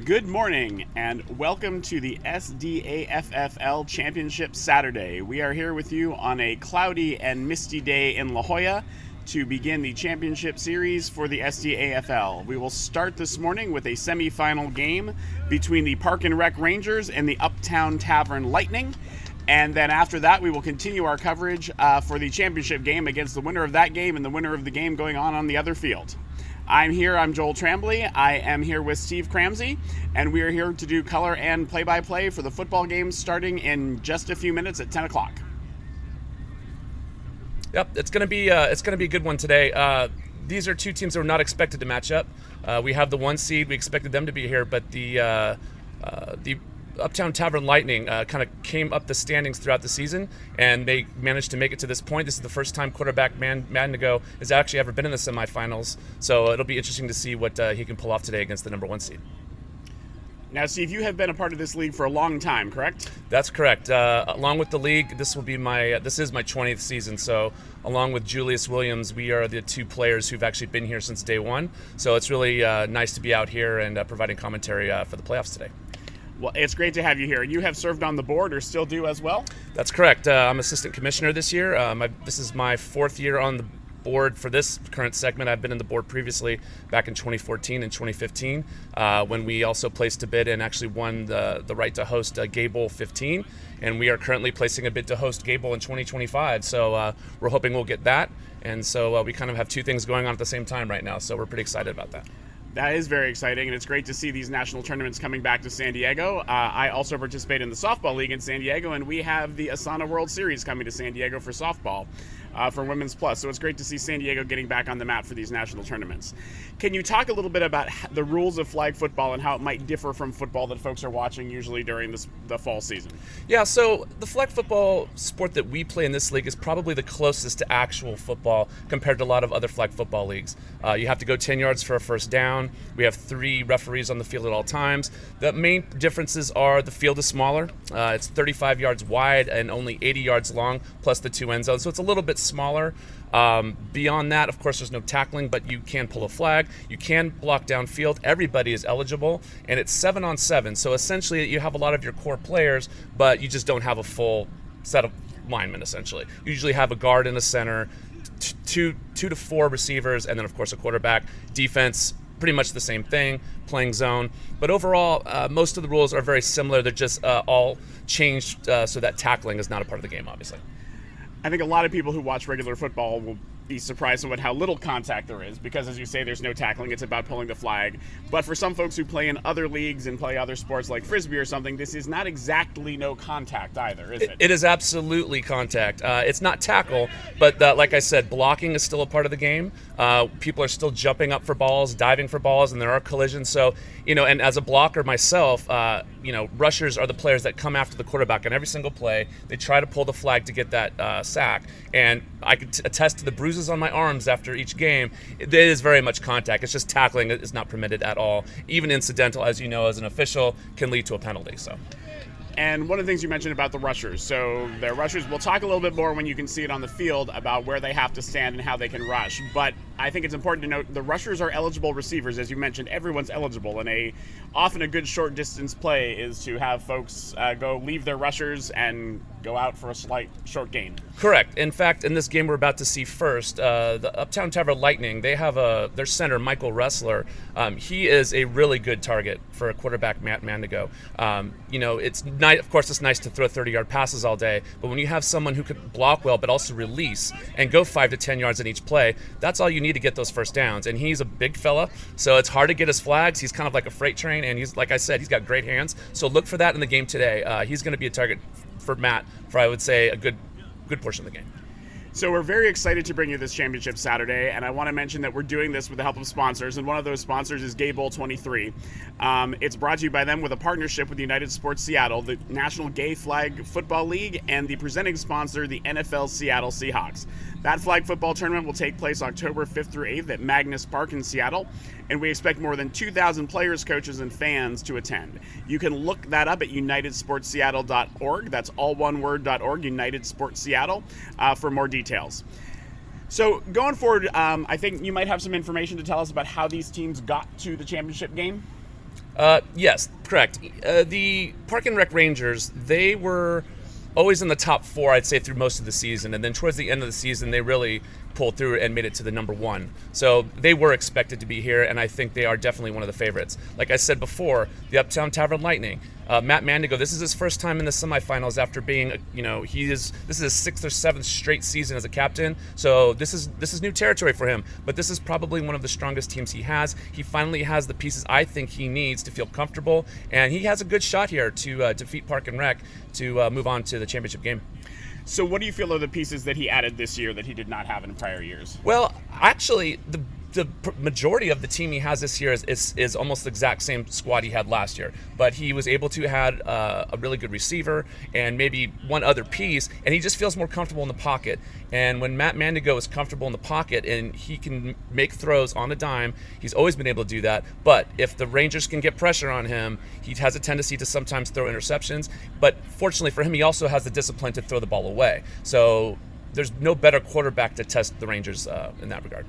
Good morning and welcome to the SDAFFL Championship Saturday. We are here with you on a cloudy and misty day in La Jolla to begin the championship series for the SDAFL. We will start this morning with a semifinal game between the Park and Rec Rangers and the Uptown Tavern Lightning. And then after that, we will continue our coverage for the championship game against the winner of that game and the winner of the game going on the other field. I'm Joel Trambley. I am here with Steve Cramsie, and we are here to do color and play-by-play for the football game starting in just a few minutes at 10 o'clock. Yep, it's gonna be a good one today. These are two teams that were not expected to match up. We have the 1 seed. We expected them to be here, but the Uptown Tavern Lightning kind of came up the standings throughout the season, and they managed to make it to this point. This is the first time quarterback Madnigo has actually ever been in the semifinals, so it'll be interesting to see what he can pull off today against the number 1 seed. Now, Steve, you have been a part of this league for a long time, correct? That's correct. Along with the league, this is my 20th season. So, along with Julius Williams, we are the 2 players who've actually been here since day 1. So it's really nice to be out here and providing commentary for the playoffs today. Well, it's great to have you here. You have served on the board, or still do as well? That's correct. I'm assistant commissioner this year. This is my 4th year on the board for this current segment. I've been in the board previously back in 2014 and 2015 when we also placed a bid and actually won the right to host Gable 15, and we are currently placing a bid to host Gable in 2025. So we're hoping we'll get that, and so we kind of have 2 things going on at the same time right now, so we're pretty excited about that. That is very exciting, and it's great to see these national tournaments coming back to San Diego. I also participate in the softball league in San Diego, and we have the Asana World Series coming to San Diego for softball for Women's Plus. So it's great to see San Diego getting back on the map for these national tournaments. Can you talk a little bit about the rules of flag football and how it might differ from football that folks are watching usually during the fall season? Yeah, so the flag football sport that we play in this league is probably the closest to actual football compared to a lot of other flag football leagues. You have to go 10 yards for a first down. We have 3 referees on the field at all times. The main differences are the field is smaller. It's 35 yards wide and only 80 yards long, plus the 2 end zones. So it's a little bit smaller. Beyond that, of course, there's no tackling, but you can pull a flag. You can block downfield. Everybody is eligible, and it's 7-on-7. So essentially, you have a lot of your core players, but you just don't have a full set of linemen, essentially. You usually have a guard in the center, 2 to 4 receivers, and then, of course, a quarterback. Defense, pretty much the same thing, playing zone. But overall, most of the rules are very similar. They're just all changed so that tackling is not a part of the game, obviously. I think a lot of people who watch regular football will be surprised at how little contact there is because, as you say, there's no tackling. It's about pulling the flag. But for some folks who play in other leagues and play other sports like Frisbee or something, this is not exactly no contact either, is it? It is absolutely contact. It's not tackle, but like I said, blocking is still a part of the game. People are still jumping up for balls, diving for balls, and there are collisions. So, and as a blocker myself, rushers are the players that come after the quarterback on every single play. They try to pull the flag to get that sack. And I could attest to the bruises on my arms after each game. It is very much contact. It's just tackling is not permitted at all. Even incidental, as you know, as an official, can lead to a penalty. So. And one of the things you mentioned about the rushers. So the rushers, we'll talk a little bit more when you can see it on the field about where they have to stand and how they can rush. But I think it's important to note the rushers are eligible receivers. As you mentioned, everyone's eligible. And often a good short distance play is to have folks go leave their rushers and go out for a slight short gain. Correct. In fact, in this game we're about to see first, the Uptown Tavern Lightning, they have their center, Michael Ressler. He is a really good target for a quarterback, Matt Mandigo. Of course, it's nice to throw 30-yard passes all day, but when you have someone who could block well but also release and go 5 to 10 yards in each play, that's all you need to get those first downs. And he's a big fella, so it's hard to get his flags. He's kind of like a freight train, and he's, like I said, he's got great hands. So look for that in the game today. He's going to be a target for Matt for, I would say, a good portion of the game. So we're very excited to bring you this championship Saturday, and I want to mention that we're doing this with the help of sponsors, and one of those sponsors is Gay Bowl 23. It's brought to you by them with a partnership with United Sports Seattle, the National Gay Flag Football League, and the presenting sponsor, the NFL Seattle Seahawks. That flag football tournament will take place October 5th through 8th at Magnus Park in Seattle, and we expect more than 2,000 players, coaches, and fans to attend. You can look that up at unitedsportsseattle.org. That's all one word, .org, United Sports Seattle, for more details. So going forward, I think you might have some information to tell us about how these teams got to the championship game. Yes, correct. The Park and Rec Rangers, they were always in the top 4, I'd say, through most of the season. And then towards the end of the season, they really pulled through and made it to the number 1. So they were expected to be here, and I think they are definitely one of the favorites. Like I said before, the Uptown Tavern Lightning, Matt Mandigo, this is his first time in the semifinals after being, this is his 6th or 7th straight season as a captain. So this is new territory for him, but this is probably one of the strongest teams he has. He finally has the pieces I think he needs to feel comfortable, and he has a good shot here to defeat Park and Rec to move on to the championship game. So what do you feel are the pieces that he added this year that he did not have in prior years? Well, actually, the majority of the team he has this year is almost the exact same squad he had last year. But he was able to add a really good receiver and maybe one other piece, and he just feels more comfortable in the pocket. And when Matt Mandigo is comfortable in the pocket and he can make throws on a dime, he's always been able to do that. But if the Rangers can get pressure on him, he has a tendency to sometimes throw interceptions. But fortunately for him, he also has the discipline to throw the ball away. So there's no better quarterback to test the Rangers in that regard.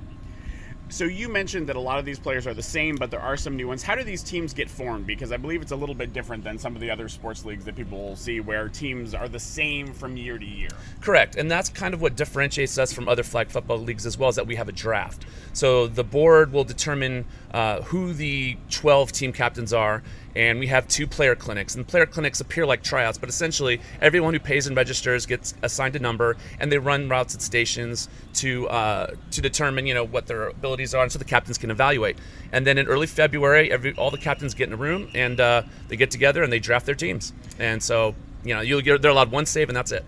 So you mentioned that a lot of these players are the same, but there are some new ones. How do these teams get formed? Because I believe it's a little bit different than some of the other sports leagues that people will see where teams are the same from year to year. Correct, and that's kind of what differentiates us from other flag football leagues as well, is that we have a draft. So the board will determine who the 12 team captains are, and we have 2 player clinics. And player clinics appear like tryouts, but essentially everyone who pays and registers gets assigned a number, and they run routes at stations to determine what their abilities are, and so the captains can evaluate. And then in early February, all the captains get in a room, and they get together and they draft their teams. And so they're allowed 1 save, and that's it.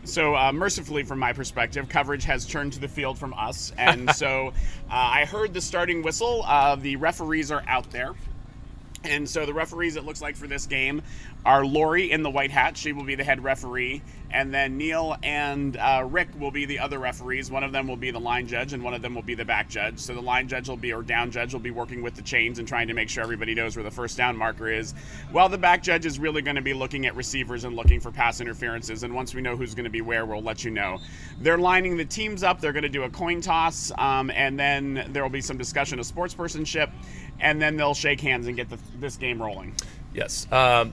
So mercifully, from my perspective, coverage has turned to the field from us, and so I heard the starting whistle. The referees are out there. And so the referees, it looks like, for this game are Lori in the white hat. She will be the head referee. And then Neil and Rick will be the other referees. One of them will be the line judge, and one of them will be the back judge. So the line judge or down judge will be working with the chains and trying to make sure everybody knows where the first down marker is, while the back judge is really going to be looking at receivers and looking for pass interferences. And once we know who's going to be where, we'll let you know. They're lining the teams up. They're going to do a coin toss, and then there will be some discussion of sportspersonship, and then they'll shake hands and get this game rolling. Yes,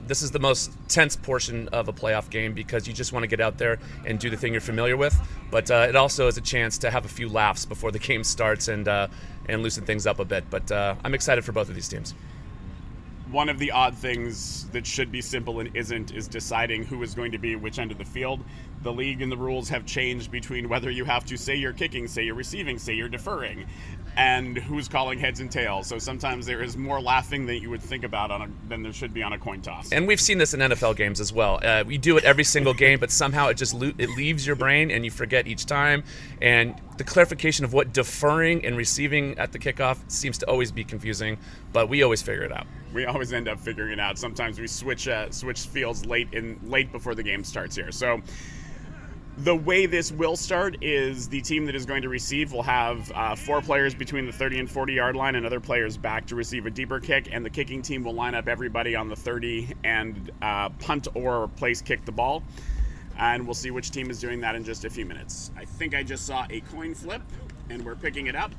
this is the most tense portion of a playoff game because you just want to get out there and do the thing you're familiar with. But it also is a chance to have a few laughs before the game starts and loosen things up a bit. But I'm excited for both of these teams. One of the odd things that should be simple and isn't is deciding who is going to be which end of the field. The league and the rules have changed between whether you have to say you're kicking, say you're receiving, say you're deferring, and who's calling heads and tails. So sometimes there is more laughing than you would think about than there should be on a coin toss. And we've seen this in NFL games as well. We do it every single game, but somehow it leaves your brain and you forget each time. And the clarification of what deferring and receiving at the kickoff seems to always be confusing, but we always figure it out. We always end up figuring it out. Sometimes we switch fields late before the game starts here. So the way this will start is the team that is going to receive will have 4 players between the 30 and 40-yard line and other players back to receive a deeper kick, and the kicking team will line up everybody on the 30 and punt or place kick the ball. And we'll see which team is doing that in just a few minutes. I think I just saw a coin flip, and we're picking it up.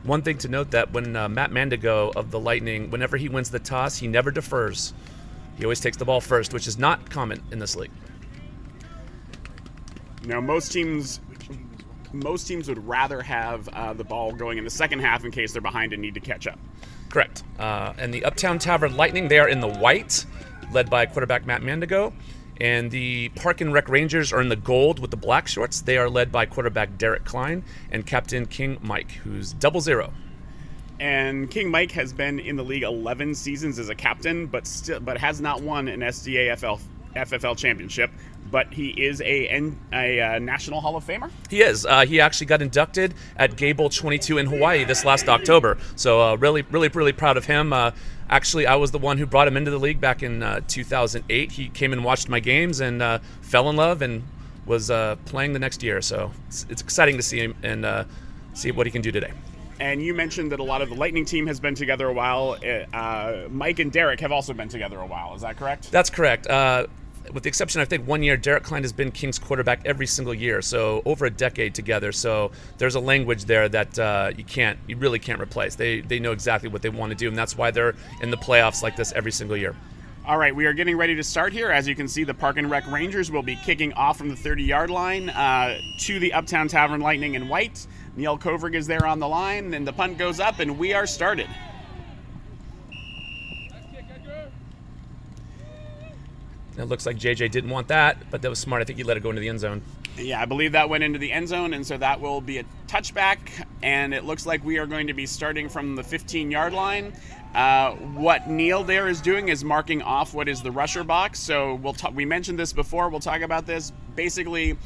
One thing to note that when Matt Mandigo of the Lightning, whenever he wins the toss, he never defers. He always takes the ball first, which is not common in this league. Now, most teams would rather have the ball going in the second half in case they're behind and need to catch up. Correct. And the Uptown Tavern Lightning, they are in the white, led by quarterback Matt Mandigo. And the Park and Rec Rangers are in the gold with the black shorts. They are led by quarterback Derek Klein and captain King Mike, who's 00. And King Mike has been in the league 11 seasons as a captain, but has not won an SDAFFL championship. But he is a National Hall of Famer? He is. He actually got inducted at Gable 22 in Hawaii this last October. So really proud of him. Actually, I was the one who brought him into the league back in 2008. He came and watched my games and fell in love and was playing the next year. So it's exciting to see him and see what he can do today. And you mentioned that a lot of the Lightning team has been together a while. Mike and Derek have also been together a while. Is that correct? That's correct. with the exception, I think 1 year, Derek Klein has been King's quarterback every single year, so over a decade together. So there's a language there that you really can't replace. They know exactly what they want to do, and that's why they're in the playoffs like this every single year. All right, we are getting ready to start here. As you can see, the Park and Rec Rangers will be kicking off from the 30-yard line to the Uptown Tavern Lightning in white. Neil Kovrig is there on the line, and the punt goes up, and we are started. It looks like JJ didn't want that, but that was smart. I think he let it go into the end zone. Yeah, I believe that went into the end zone, and so that will be a touchback, and it looks like we are going to be starting from the 15-yard line. What Neil there is doing is marking off what is the rusher box. So we mentioned this before. We'll talk about this. Basically,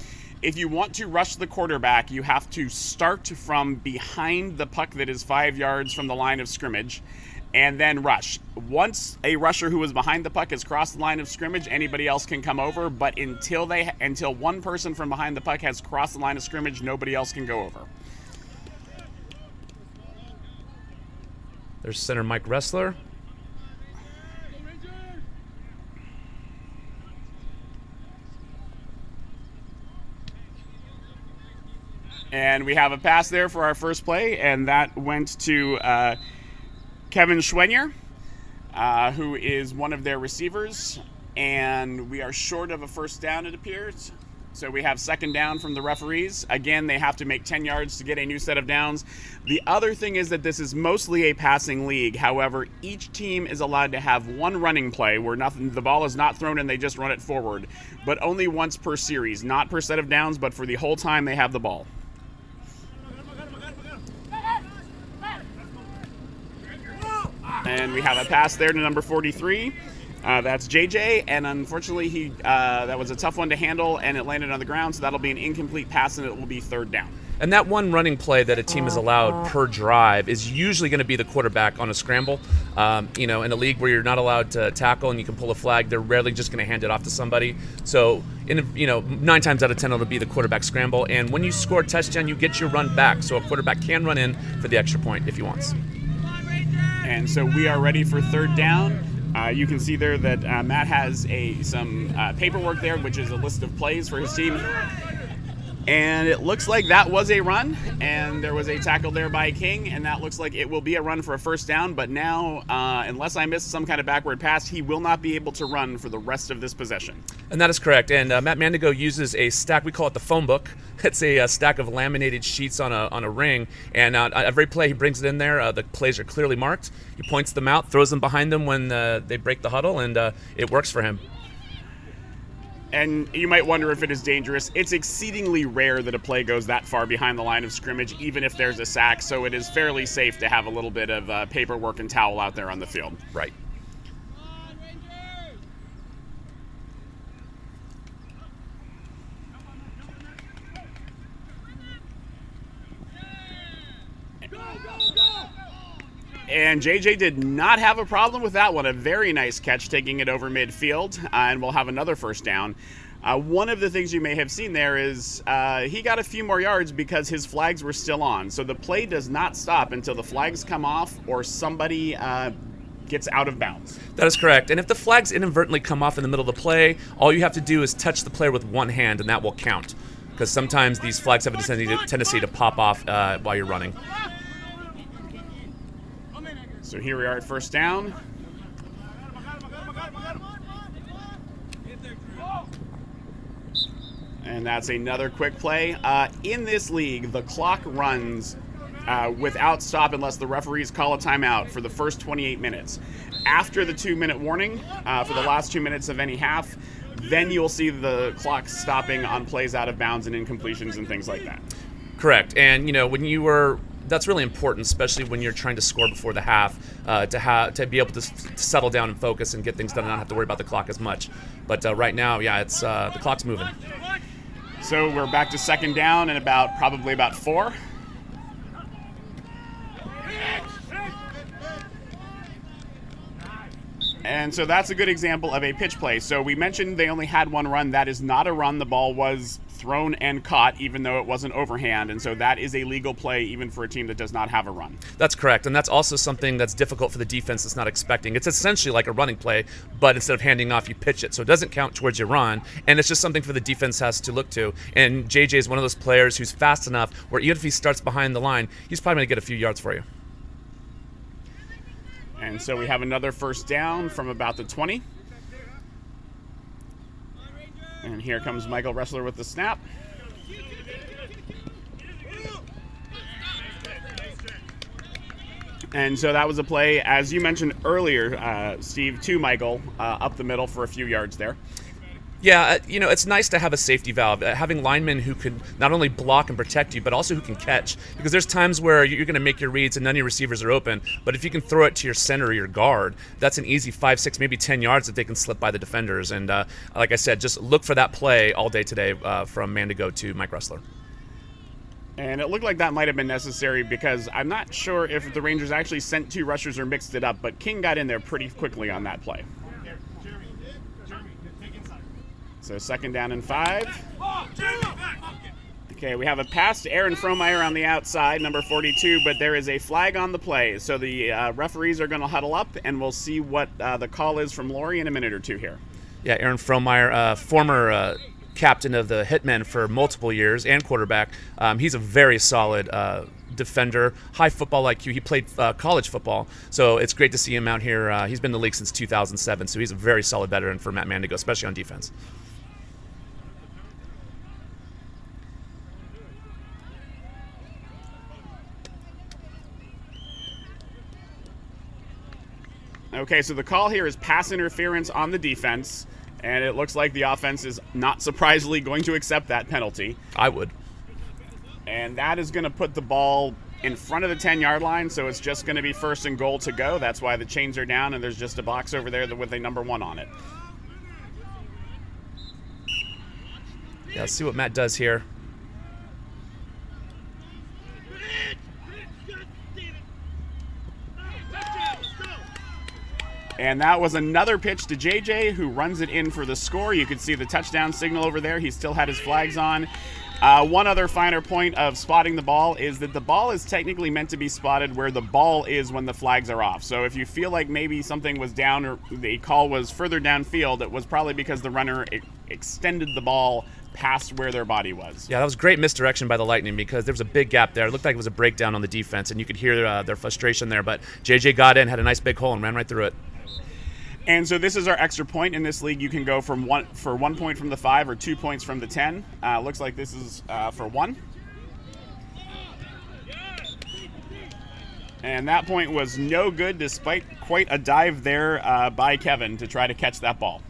if you want to rush the quarterback, you have to start from behind the puck that is 5 yards from the line of scrimmage, and then rush. Once a rusher who is behind the puck has crossed the line of scrimmage, anybody else can come over, but until one person from behind the puck has crossed the line of scrimmage, nobody else can go over. There's center Mike Ressler. And we have a pass there for our first play, and that went to Kevin Schwenier, who is one of their receivers, and we are short of a first down, it appears. So we have second down from the referees. Again, they have to make 10 yards to get a new set of downs. The other thing is that this is mostly a passing league. However, each team is allowed to have one running play where the ball is not thrown and they just run it forward, but only once per series, not per set of downs, but for the whole time they have the ball. And we have a pass there to number 43. That's JJ, and unfortunately that was a tough one to handle, and it landed on the ground, so that'll be an incomplete pass, and it will be third down. And that one running play that a team is allowed per drive is usually going to be the quarterback on a scramble. In a league where you're not allowed to tackle and you can pull a flag, they're rarely just going to hand it off to somebody. So, 9 times out of 10, it'll be the quarterback scramble. And when you score a touchdown, you get your run back. So a quarterback can run in for the extra point if he wants. And so we are ready for third down. You can see there that Matt has some paperwork there, which is a list of plays for his team. And it looks like that was a run, and there was a tackle there by King, and that looks like it will be a run for a first down. But now, unless I missed some kind of backward pass, he will not be able to run for the rest of this possession. And that is correct. And Matt Mandigo uses a stack, we call it the phone book. It's a stack of laminated sheets on a ring, and every play he brings it in there, the plays are clearly marked. He points them out, throws them behind them when they break the huddle, and it works for him. And you might wonder if it is dangerous. It's exceedingly rare that a play goes that far behind the line of scrimmage, even if there's a sack, so it is fairly safe to have a little bit of paperwork and towel out there on the field. Right. And JJ did not have a problem with that one. A very nice catch, taking it over midfield, and we'll have another first down. One of the things you may have seen there is he got a few more yards because his flags were still on. So the play does not stop until the flags come off or somebody gets out of bounds. That is correct. And if the flags inadvertently come off in the middle of the play, all you have to do is touch the player with one hand, and that will count. Because sometimes these flags have a tendency to pop off while you're running. So here we are at first down. And that's another quick play. In this league, the clock runs without stop unless the referees call a timeout for the first 28 minutes. After the 2-minute warning, for the last 2 minutes of any half, then you'll see the clock stopping on plays out of bounds and incompletions and things like that. Correct. And, that's really important, especially when you're trying to score before the half, to be able to settle down and focus and get things done and not have to worry about the clock as much. But right now, it's the clock's moving. So we're back to second down and probably about 4. And so that's a good example of a pitch play. So we mentioned they only had one run. That is not a run. The ball was thrown and caught, even though it wasn't overhand. And so that is a legal play, even for a team that does not have a run. That's correct. And that's also something that's difficult for the defense that's not expecting. It's essentially like a running play, but instead of handing off, you pitch it. So it doesn't count towards your run. And it's just something for the defense has to look to. And JJ is one of those players who's fast enough where even if he starts behind the line, he's probably going to get a few yards for you. And so we have another first down from about the 20. And here comes Michael Ressler with the snap. And so that was a play, as you mentioned earlier, Steve, to Michael, up the middle for a few yards there. Yeah, it's nice to have a safety valve, having linemen who can not only block and protect you, but also who can catch. Because there's times where you're going to make your reads and none of your receivers are open, but if you can throw it to your center or your guard, that's an easy 5, 6, maybe 10 yards that they can slip by the defenders. And like I said, just look for that play all day today from Mandigo to Mike Ressler. And it looked like that might have been necessary because I'm not sure if the Rangers actually sent 2 rushers or mixed it up, but King got in there pretty quickly on that play. So 2nd down and 5. Okay, we have a pass to Aaron Fromeyer on the outside, number 42, but there is a flag on the play. So the referees are going to huddle up, and we'll see what the call is from Laurie in a minute or two here. Yeah, Aaron Fromeyer, former captain of the Hitmen for multiple years and quarterback. He's a very solid defender, high football IQ. He played college football, so it's great to see him out here. He's been in the league since 2007, so he's a very solid veteran for Matt Mandigo, especially on defense. Okay, so the call here is pass interference on the defense, and it looks like the offense is not surprisingly going to accept that penalty. I would. And that is going to put the ball in front of the 10-yard line, so it's just going to be 1st and goal to go. That's why the chains are down, and there's just a box over there with a number 1 on it. Yeah, let's see what Matt does here. And that was another pitch to JJ, who runs it in for the score. You can see the touchdown signal over there. He still had his flags on. One other finer point of spotting the ball is that the ball is technically meant to be spotted where the ball is when the flags are off. So if you feel like maybe something was down or the call was further downfield, it was probably because the runner extended the ball past where their body was. Yeah, that was great misdirection by the Lightning because there was a big gap there. It looked like it was a breakdown on the defense, and you could hear their frustration there. But JJ got in, had a nice big hole, and ran right through it. And so this is our extra point in this league. You can go for 1 point from the 5 or 2 points from the 10. Looks like this is for 1. And that point was no good despite quite a dive there by Kevin to try to catch that ball.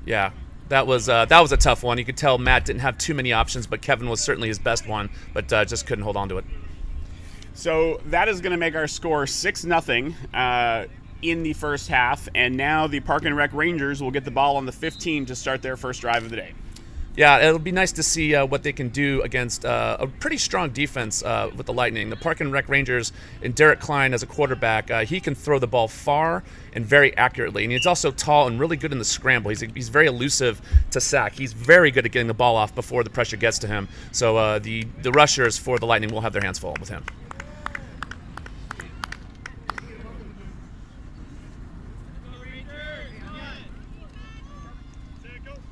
Yeah, that was a tough one. You could tell Matt didn't have too many options, but Kevin was certainly his best one, but just couldn't hold on to it. So that is going to make our score 6-0. In the first half, and now the Park and Rec Rangers will get the ball on the 15 to start their first drive of the day. Yeah, it'll be nice to see what they can do against a pretty strong defense with the Lightning. The Park and Rec Rangers and Derek Klein as a quarterback, he can throw the ball far and very accurately, and he's also tall and really good in the scramble. He's very elusive to sack. He's very good at getting the ball off before the pressure gets to him. So the rushers for the Lightning will have their hands full with him.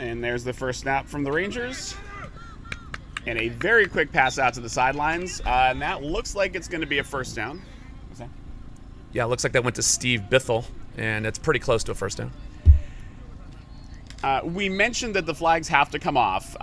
And there's the first snap from the Rangers. And a very quick pass out to the sidelines. And that looks like it's going to be a first down. What's that? Yeah, it looks like that went to Steve Bithell, and it's pretty close to a first down. We mentioned that the flags have to come off.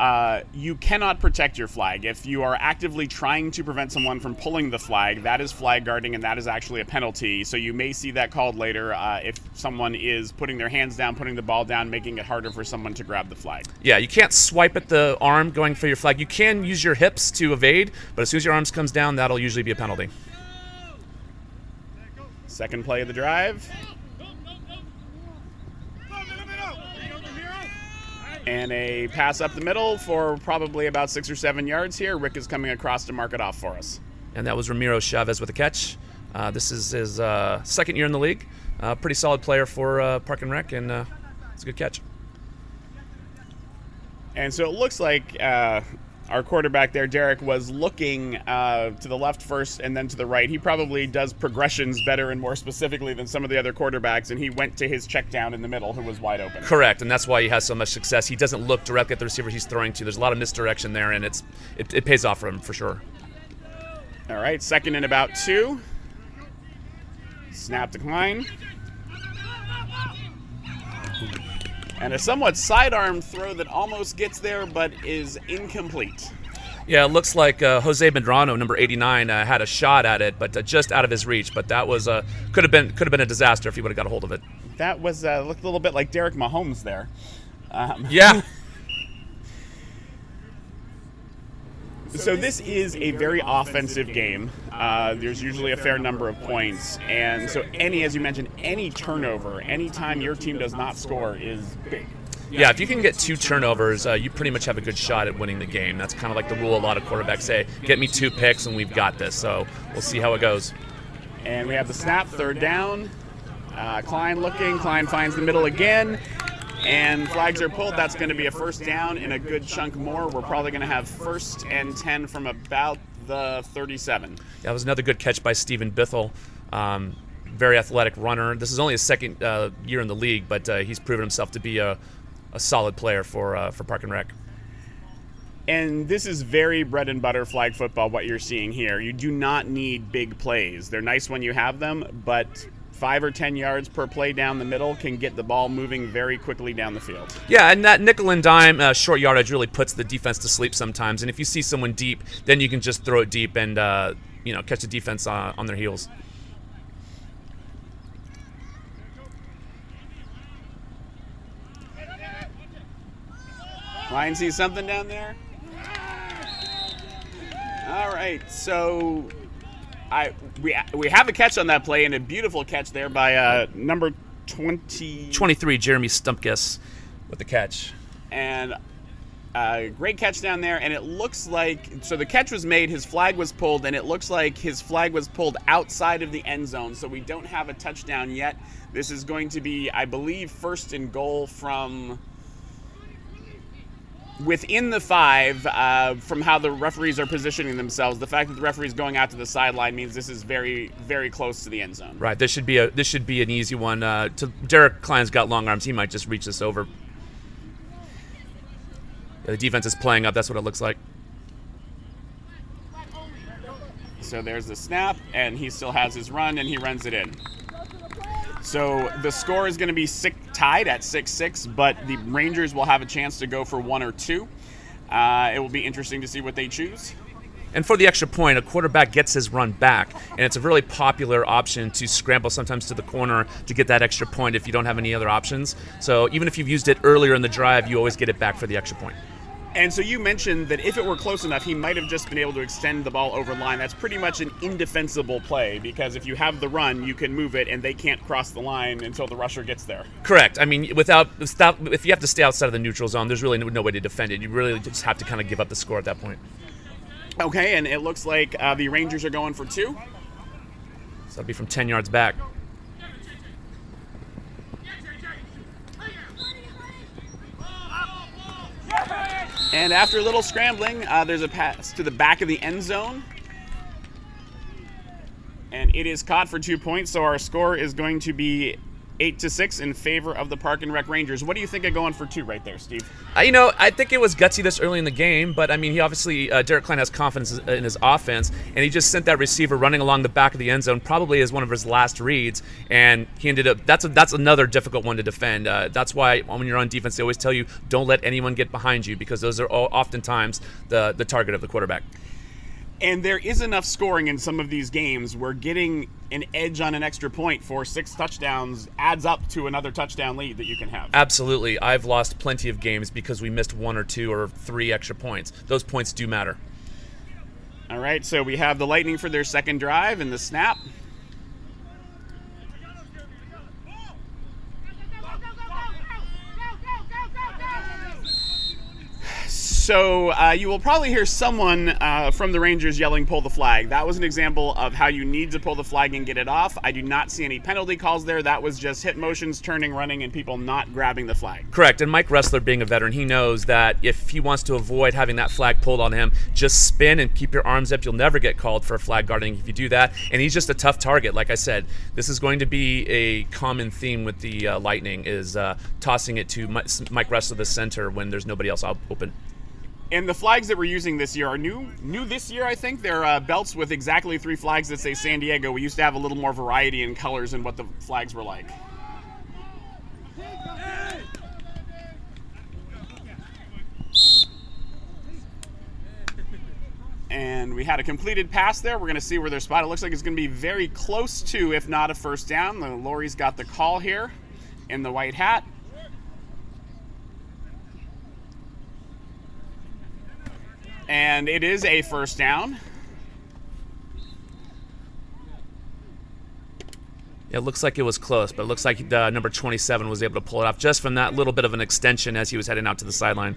You cannot protect your flag. If you are actively trying to prevent someone from pulling the flag, that is flag guarding, and that is actually a penalty. So you may see that called later if someone is putting their hands down, putting the ball down, making it harder for someone to grab the flag. Yeah, you can't swipe at the arm going for your flag. You can use your hips to evade, but as soon as your arms comes down, that'll usually be a penalty. Second play of the drive. And a pass up the middle for probably about 6 or 7 yards here. Rick is coming across to mark it off for us. And that was Ramiro Chavez with a catch. This is his second year in the league. Pretty solid player for Park and Rec, and it's a good catch. And so it looks like our quarterback there, Derek, was looking to the left first and then to the right. He probably does progressions better and more specifically than some of the other quarterbacks, and he went to his check down in the middle, who was wide open. Correct, and that's why he has so much success. He doesn't look directly at the receiver he's throwing to. There's a lot of misdirection there, and it pays off for him for sure. All right, second and about 2. Snap decline. And a somewhat sidearm throw that almost gets there but is incomplete. Yeah, it looks like Jose Medrano, number 89, had a shot at it, but just out of his reach. But that was could have been a disaster if he would have got a hold of it. That was looked a little bit like Derek Mahomes there. Yeah. So this is a very offensive game. There's usually a fair number of points, and so as you mentioned, any turnover, any time your team does not score is big. Yeah, if you can get 2 turnovers, you pretty much have a good shot at winning the game. That's kind of like the rule a lot of quarterbacks say, get me 2 picks and we've got this. So we'll see how it goes. And we have the snap, third down. Klein looking, Klein finds the middle again. And flags are pulled. That's going to be a first down and a good chunk more. We're probably going to have 1st and 10 from about the 37. That was another good catch by Stephen Bithell. Very athletic runner. This is only his second year in the league, but he's proven himself to be a solid player for Park and Rec. And this is very bread and butter flag football, what you're seeing here. You do not need big plays. They're nice when you have them, but 5 or 10 yards per play down the middle can get the ball moving very quickly down the field. Yeah, and that nickel and dime short yardage really puts the defense to sleep sometimes. And if you see someone deep, then you can just throw it deep and catch the defense on their heels. Lion sees something down there. All right, so we have a catch on that play, and a beautiful catch there by number 23, Jeremy Stumpkis, with the catch. And great catch down there, and it looks like, so the catch was made, his flag was pulled, and it looks like his flag was pulled outside of the end zone, so we don't have a touchdown yet. This is going to be, I believe, 1st and goal from within the 5, from how the referees are positioning themselves. The fact that the referee is going out to the sideline means this is very, very close to the end zone. Right. This should be an easy one. Derek Klein's got long arms. He might just reach this over. Yeah, the defense is playing up. That's what it looks like. So there's the snap, and he still has his run, and he runs it in. So the score is going to be tied at 6-6, but the Rangers will have a chance to go for 1 or 2. It will be interesting to see what they choose. And for the extra point, a quarterback gets his run back, and it's a really popular option to scramble sometimes to the corner to get that extra point if you don't have any other options. So even if you've used it earlier in the drive, you always get it back for the extra point. And so you mentioned that if it were close enough, he might have just been able to extend the ball over line. That's pretty much an indefensible play, because if you have the run, you can move it, and they can't cross the line until the rusher gets there. Correct. I mean, if you have to stay outside of the neutral zone, there's really no way to defend it. You really just have to kind of give up the score at that point. Okay, and it looks like the Rangers are going for 2. So that'll be from 10 yards back. And after a little scrambling, there's a pass to the back of the end zone. And it is caught for 2 points, so our score is going to be 8-6 in favor of the Park and Rec Rangers. What do you think of going for 2 right there, Steve? I think it was gutsy this early in the game, but I mean, he obviously, Derek Klein has confidence in his offense, and he just sent that receiver running along the back of the end zone, probably as one of his last reads, and he ended up, that's another difficult one to defend. That's why when you're on defense, they always tell you, don't let anyone get behind you, because those are oftentimes the target of the quarterback. And there is enough scoring in some of these games where getting an edge on an extra point for 6 touchdowns adds up to another touchdown lead that you can have. Absolutely. I've lost plenty of games because we missed 1 or 2 or 3 extra points. Those points do matter. All right, so we have the Lightning for their second drive and the snap. So you will probably hear someone from the Rangers yelling, pull the flag. That was an example of how you need to pull the flag and get it off. I do not see any penalty calls there. That was just hit motions, turning, running, and people not grabbing the flag. Correct. And Mike Ressler, being a veteran, he knows that if he wants to avoid having that flag pulled on him, just spin and keep your arms up. You'll never get called for a flag guarding if you do that. And he's just a tough target. Like I said, this is going to be a common theme with the Lightning, is tossing it to Mike Ressler, the center, when there's nobody else open. And the flags that we're using this year are new this year, I think. They're belts with exactly 3 flags that say San Diego. We used to have a little more variety in colors and what the flags were like. And we had a completed pass there. We're going to see where they're spotted. It looks like it's going to be very close to, if not a first down. Laurie's got the call here in the white hat. And it is a first down. It looks like it was close, but it looks like number 27 was able to pull it off just from that little bit of an extension as he was heading out to the sideline.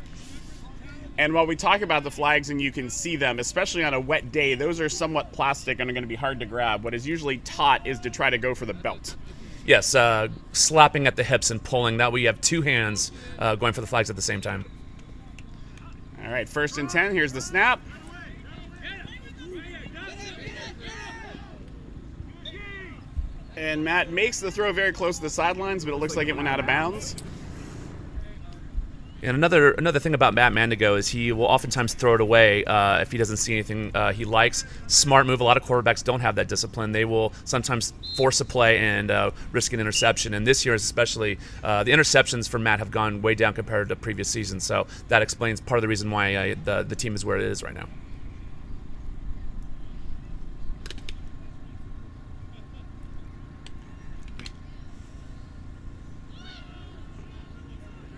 And while we talk about the flags and you can see them, especially on a wet day, those are somewhat plastic and are going to be hard to grab. What is usually taught is to try to go for the belt. Yes, slapping at the hips and pulling. That way you have 2 hands going for the flags at the same time. All right, 1st and 10. Here's the snap. And Matt makes the throw very close to the sidelines, but it looks like it went out of bounds. And another thing about Matt Mandigo is he will oftentimes throw it away if he doesn't see anything he likes. Smart move. A lot of quarterbacks don't have that discipline. They will sometimes force a play and risk an interception. And this year especially, the interceptions for Matt have gone way down compared to previous seasons. So that explains part of the reason why the team is where it is right now.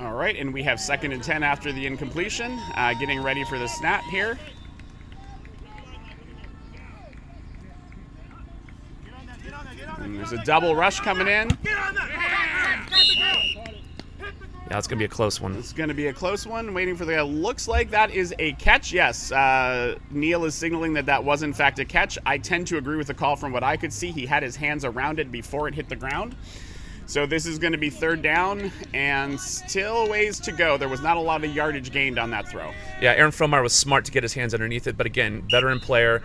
All right, and we have 2nd and 10 after the incompletion, getting ready for the snap here. And there's a double rush coming in. Yeah, it's going to be a close one. It's going to be a close one. Waiting for the looks like that is a catch. Yes, Neil is signaling that that was in fact a catch. I tend to agree with the call from what I could see. He had his hands around it before it hit the ground. So this is going to be 3rd down and still ways to go. There was not a lot of yardage gained on that throw. Yeah, Aaron Frommeyer was smart to get his hands underneath it. But again, veteran player.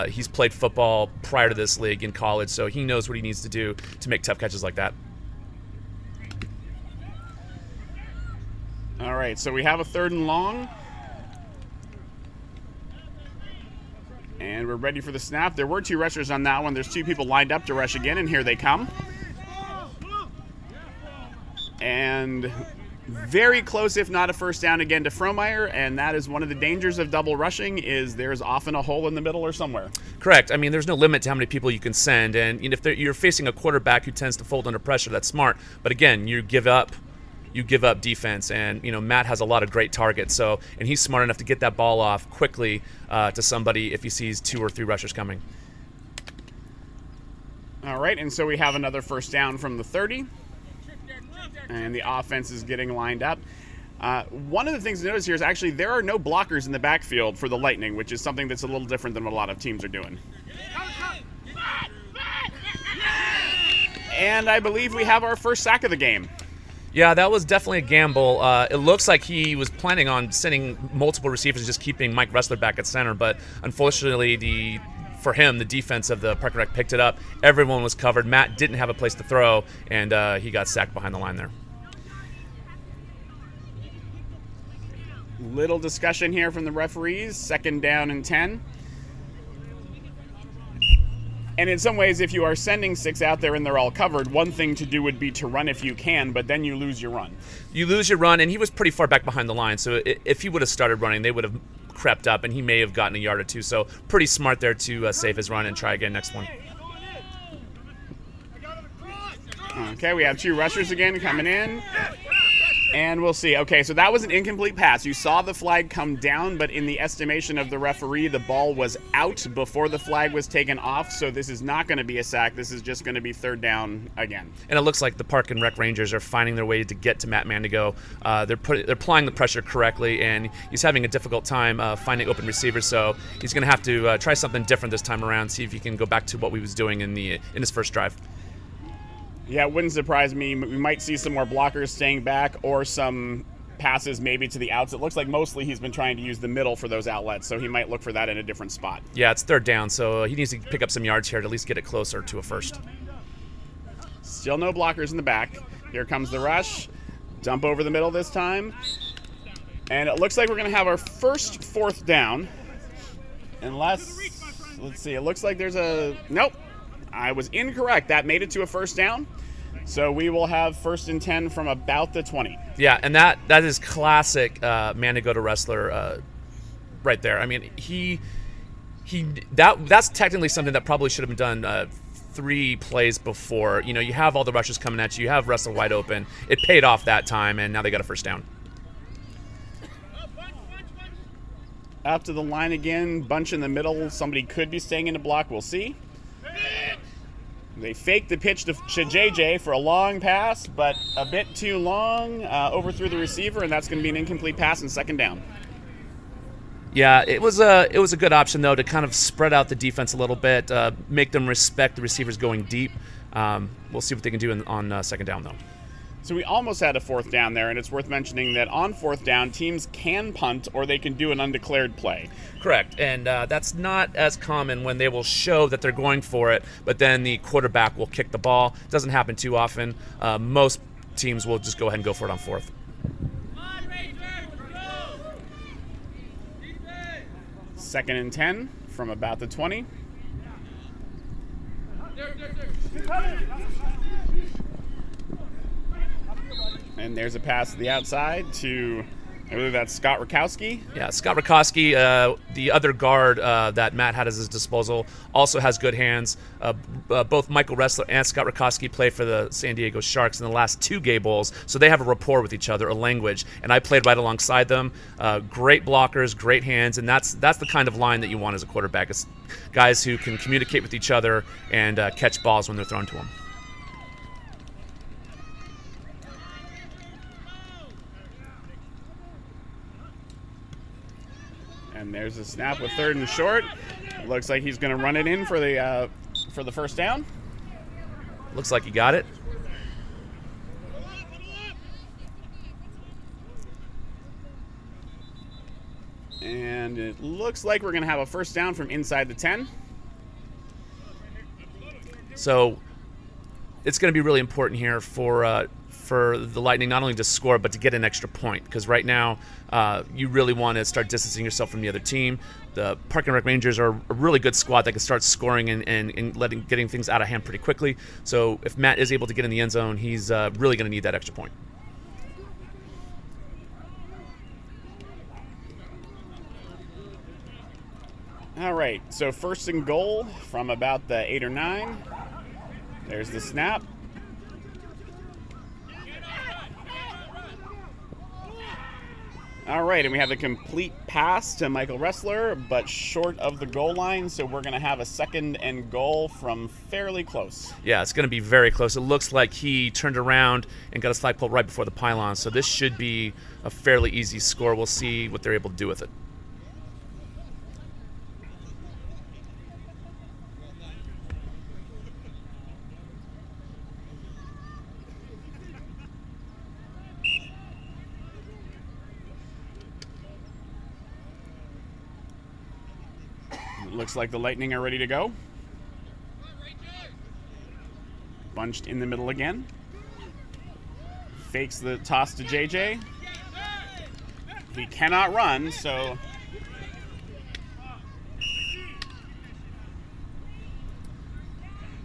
He's played football prior to this league in college, so he knows what he needs to do to make tough catches like that. All right, so we have a 3rd and long. And we're ready for the snap. There were 2 rushers on that one. There's 2 people lined up to rush again, and here they come. And very close, if not a first down again to Frommeyer, and that is one of the dangers of double rushing, is there's often a hole in the middle or somewhere. Correct. I mean, there's no limit to how many people you can send, and if you're facing a quarterback who tends to fold under pressure, that's smart. But again, you give up defense, and Matt has a lot of great targets, and he's smart enough to get that ball off quickly to somebody if he sees 2 or 3 rushers coming. All right, and so we have another first down from the 30. And the offense is getting lined up. One of the things to notice here is actually there are no blockers in the backfield for the Lightning, which is something that's a little different than what a lot of teams are doing. And I believe we have our first sack of the game. Yeah, that was definitely a gamble. It looks like he was planning on sending multiple receivers, just keeping Mike Ressler back at center, but unfortunately for him, the defense of the Parking Rec picked it up. Everyone was covered. Matt didn't have a place to throw, and he got sacked behind the line there. Little discussion here from the referees. 2nd down and 10. And in some ways, if you are sending 6 out there and they're all covered, one thing to do would be to run if you can, but then you lose your run. You lose your run, and he was pretty far back behind the line, so if he would have started running, they would have crept up, and he may have gotten a yard or 2. So pretty smart there to save his run and try again next one. Okay, we have 2 rushers again coming in. And we'll see. Okay, so that was an incomplete pass. You saw the flag come down, but in the estimation of the referee, the ball was out before the flag was taken off, so this is not going to be a sack. This is just going to be third down again. And it looks like the Park and Rec Rangers are finding their way to get to Matt Mandigo. They're applying the pressure correctly, and he's having a difficult time finding open receivers, so he's going to have to try something different this time around, see if he can go back to what we was doing in his first drive. Yeah, it wouldn't surprise me. We might see some more blockers staying back or some passes maybe to the outs. It looks like mostly he's been trying to use the middle for those outlets, so he might look for that in a different spot. Yeah, it's third down, so he needs to pick up some yards here to at least get it closer to a first. Still no blockers in the back. Here comes the rush. Dump over the middle this time. And it looks like we're going to have our first fourth down. Unless, let's see, it looks like there's a, nope. I was incorrect. That made it to a first down. So we will have 1st and 10 from about the 20. Yeah, and that is classic Mandigo to wrestler right there. I mean, that's technically something that probably should have been done 3 plays before. You know, you have all the rushers coming at you. You have wrestler wide open. It paid off that time, and now they got a first down. Up to the line again. Bunch in the middle. Somebody could be staying in the block. We'll see. They faked the pitch to JJ for a long pass, but a bit too long, overthrew the receiver, and that's going to be an incomplete pass and second down. Yeah, it was a good option, though, to kind of spread out the defense a little bit, make them respect the receivers going deep. We'll see what they can do on second down, though. So we almost had a fourth down there, and it's worth mentioning that on fourth down, teams can punt or they can do an undeclared play. Correct, and that's not as common when they will show that they're going for it, but then the quarterback will kick the ball. It doesn't happen too often. Most teams will just go ahead and go for it on fourth. 2nd and 10 from about the 20. And there's a pass to the outside to, I believe that's Scott Rakowski. Yeah, Scott Rakowski, the other guard that Matt had at his disposal, also has good hands. Both Michael Ressler and Scott Rakowski play for the San Diego Sharks in the last 2 Gay Bowls, so they have a rapport with each other, a language, and I played right alongside them. Great blockers, great hands, and that's the kind of line that you want as a quarterback. It's guys who can communicate with each other and catch balls when they're thrown to them. And there's a snap with 3rd and short. It looks like he's going to run it in for the first down. Looks like he got it. And it looks like we're going to have a first down from inside the 10. So it's going to be really important here for the Lightning not only to score but to get an extra point, because right now you really want to start distancing yourself from the other team. The Park and Rec Rangers are a really good squad that can start scoring and getting things out of hand pretty quickly. So if Matt is able to get in the end zone, he's really going to need that extra point. All right, so 1st and goal from about the 8 or 9. There's the snap. All right, and we have a complete pass to Michael Ressler, but short of the goal line, so we're going to have a 2nd and goal from fairly close. Yeah, it's going to be very close. It looks like he turned around and got his flagpole right before the pylon, so this should be a fairly easy score. We'll see what they're able to do with it. Looks like the Lightning are ready to go. Bunched in the middle again. Fakes the toss to JJ. He cannot run, so...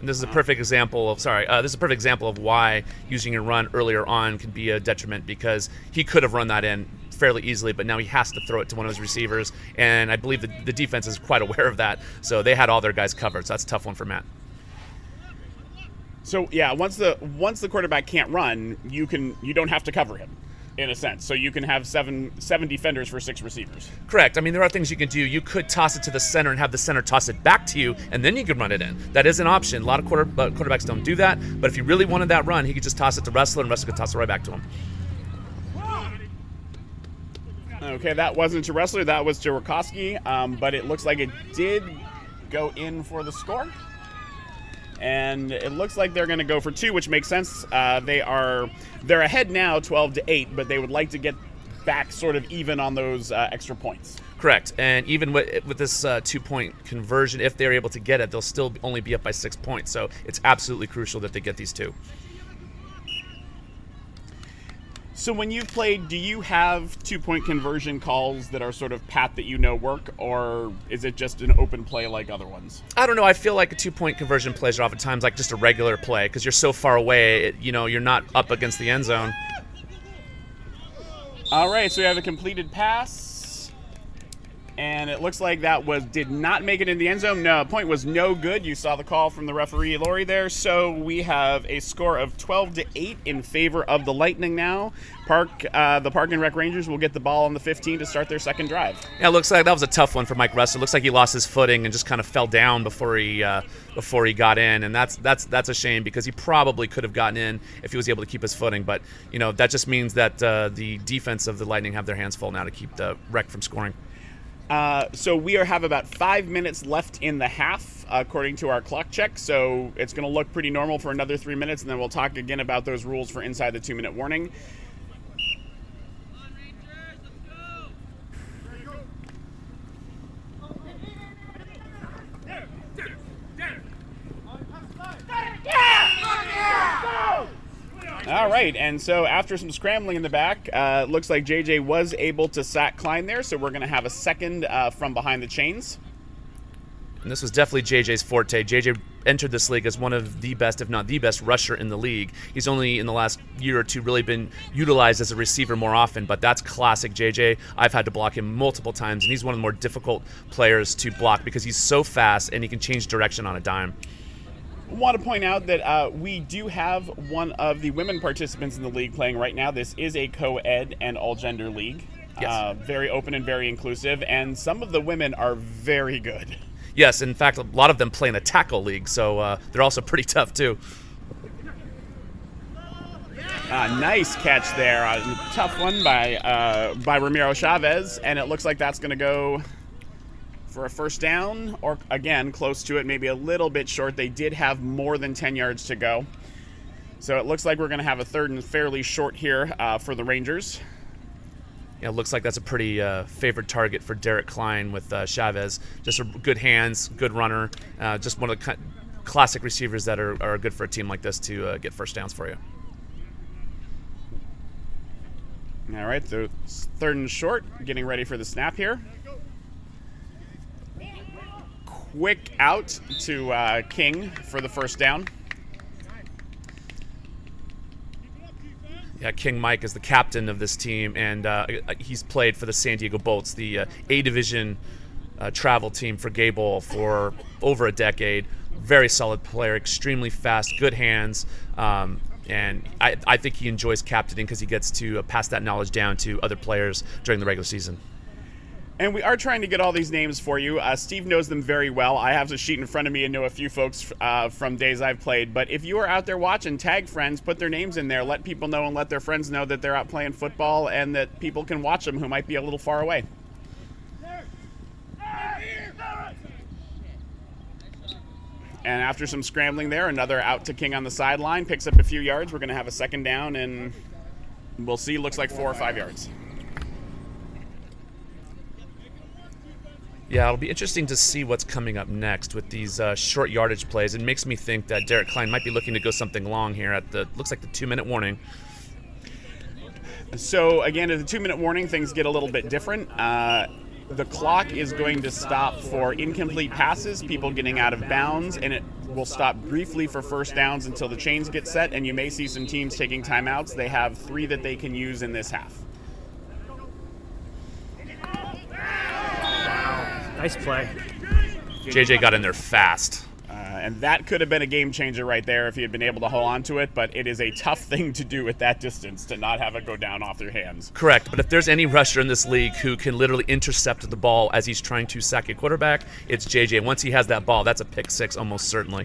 And this is a perfect example of why using your run earlier on can be a detriment, because he could have run that in fairly easily, but now he has to throw it to one of his receivers, and I believe the defense is quite aware of that, so they had all their guys covered, so that's a tough one for Matt. So yeah, once the quarterback can't run, you don't have to cover him. in a sense. So you can have seven defenders for 6 receivers. Correct. I mean, there are things you can do. You could toss it to the center and have the center toss it back to you, and then you could run it in. That is an option. A lot of quarterbacks don't do that, but if he really wanted that run, he could just toss it to Wrestler, and Wrestler could toss it right back to him. Okay, that wasn't to Wrestler. That was to Rakowski, but it looks like it did go in for the score. And it looks like they're going to go for 2, which makes sense. They're ahead now, 12-8, but they would like to get back sort of even on those extra points. Correct. And even with this 2-point conversion, if they're able to get it, they'll still only be up by 6 points. So it's absolutely crucial that they get these 2. So when you've played, do you have 2-point conversion calls that are sort of pat that you know work, or is it just an open play like other ones? I don't know. I feel like a 2-point conversion plays are oftentimes like just a regular play because you're so far away, you're not up against the end zone. All right, so we have a completed pass. And it looks like that did not make it in the end zone. No, point was no good. You saw the call from the referee, Lori, there. So we have a score of 12-8 in favor of the Lightning now. The Park and Rec Rangers will get the ball on the 15 to start their second drive. Yeah, it looks like that was a tough one for Mike Russell. It looks like he lost his footing and just kind of fell down before he got in, and that's a shame because he probably could have gotten in if he was able to keep his footing. But that just means that the defense of the Lightning have their hands full now to keep the Rec from scoring. So we have about 5 minutes left in the half, according to our clock check. So it's going to look pretty normal for another 3 minutes, and then we'll talk again about those rules for inside the 2-minute warning. All right, and so after some scrambling in the back, it looks like JJ was able to sack Klein there, so we're going to have a second from behind the chains. And this was definitely JJ's forte. JJ entered this league as one of the best, if not the best, rusher in the league. He's only in the last year or two really been utilized as a receiver more often, but that's classic JJ. I've had to block him multiple times, and he's one of the more difficult players to block because he's so fast and he can change direction on a dime. I want to point out that we do have one of the women participants in the league playing right now. This is a co-ed and all-gender league. Yes. Very open and very inclusive, and some of the women are very good. Yes, in fact, a lot of them play in the tackle league, so they're also pretty tough too. Nice catch there. Tough one by Ramiro Chavez, and it looks like that's going to go for a first down, or again, close to it, maybe a little bit short. They did have more than 10 yards to go. So it looks like we're going to have a third and fairly short here for the Rangers. Yeah, it looks like that's a pretty favored target for Derek Klein with Chavez. Just good hands, good runner, just one of the classic receivers that are good for a team like this to get first downs for you. All right, so third and short, getting ready for the snap here. Quick out to King for the first down. Yeah, King Mike is the captain of this team, and he's played for the San Diego Bolts, the A-Division travel team for Gable for over a decade. Very solid player, extremely fast, good hands, and I think he enjoys captaining because he gets to pass that knowledge down to other players during the regular season. And we are trying to get all these names for you. Steve knows them very well. I have the sheet in front of me and know a few folks from days I've played. But if you are out there watching, tag friends, put their names in there. Let people know and let their friends know that they're out playing football and that people can watch them who might be a little far away. And after some scrambling there, another out to King on the sideline. Picks up a few yards. We're going to have a second down, and we'll see. Looks like 4 or 5 yards. Yeah, it'll be interesting to see what's coming up next with these short yardage plays. It makes me think that Derek Klein might be looking to go something long here at looks like the 2-minute warning. So again, at the 2-minute warning, things get a little bit different. The clock is going to stop for incomplete passes, people getting out of bounds, and it will stop briefly for first downs until the chains get set, and you may see some teams taking timeouts. They have 3 that they can use in this half. Nice play. JJ got in there fast. And that could have been a game changer right there if he had been able to hold on to it, but it is a tough thing to do at that distance, to not have it go down off their hands. Correct, but if there's any rusher in this league who can literally intercept the ball as he's trying to sack a quarterback, it's JJ. Once he has that ball, that's a pick six almost certainly.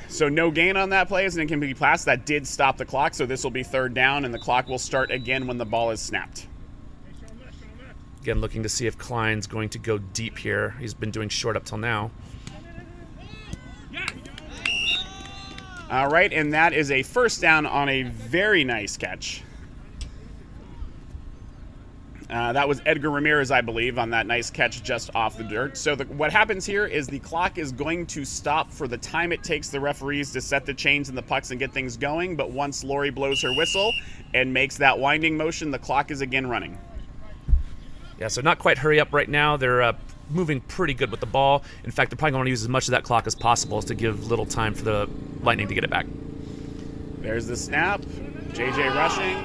So no gain on that play as an incomplete pass. That did stop the clock, so this will be third down, and the clock will start again when the ball is snapped. Again, looking to see if Klein's going to go deep here. He's been doing short up till now. All right, and that is a first down on a very nice catch. That was Edgar Ramirez, I believe, on that nice catch just off the dirt. So what happens here is the clock is going to stop for the time it takes the referees to set the chains and the pucks and get things going. But once Lori blows her whistle and makes that winding motion, the clock is again running. Yeah, so not quite hurry up right now. They're moving pretty good with the ball. In fact, they're probably going to use as much of that clock as possible to give little time for the Lightning to get it back. There's the snap. JJ rushing.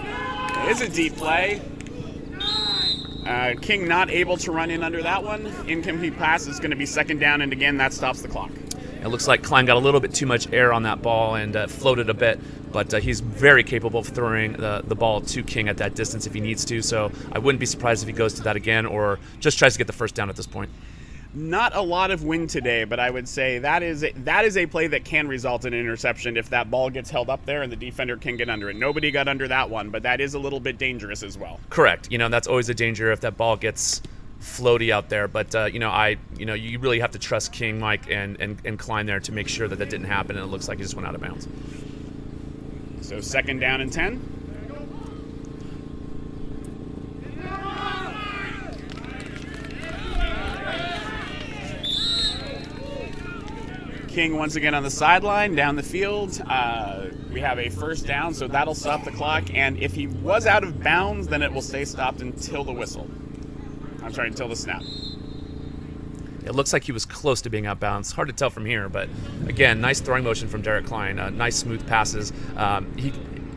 It is a deep play. King not able to run in under that one. Incomplete pass is going to be second down, and again, that stops the clock. It looks like Klein got a little bit too much air on that ball and floated a bit, but he's very capable of throwing the ball to King at that distance if he needs to, so I wouldn't be surprised if he goes to that again or just tries to get the first down at this point. Not a lot of wind today, but I would say that is a play that can result in an interception if that ball gets held up there and the defender can get under it. Nobody got under that one, but that is a little bit dangerous as well. Correct. That's always a danger if that ball gets floaty out there, but you really have to trust King, Mike, and Klein there to make sure that didn't happen, and it looks like he just went out of bounds. So second down and 10. King once again on the sideline, down the field. We have a first down, so that'll stop the clock, and if he was out of bounds, then it will stay stopped until the whistle. Until the snap. It looks like he was close to being out of bounds. Hard to tell from here, but again, nice throwing motion from Derek Klein. Nice smooth passes. He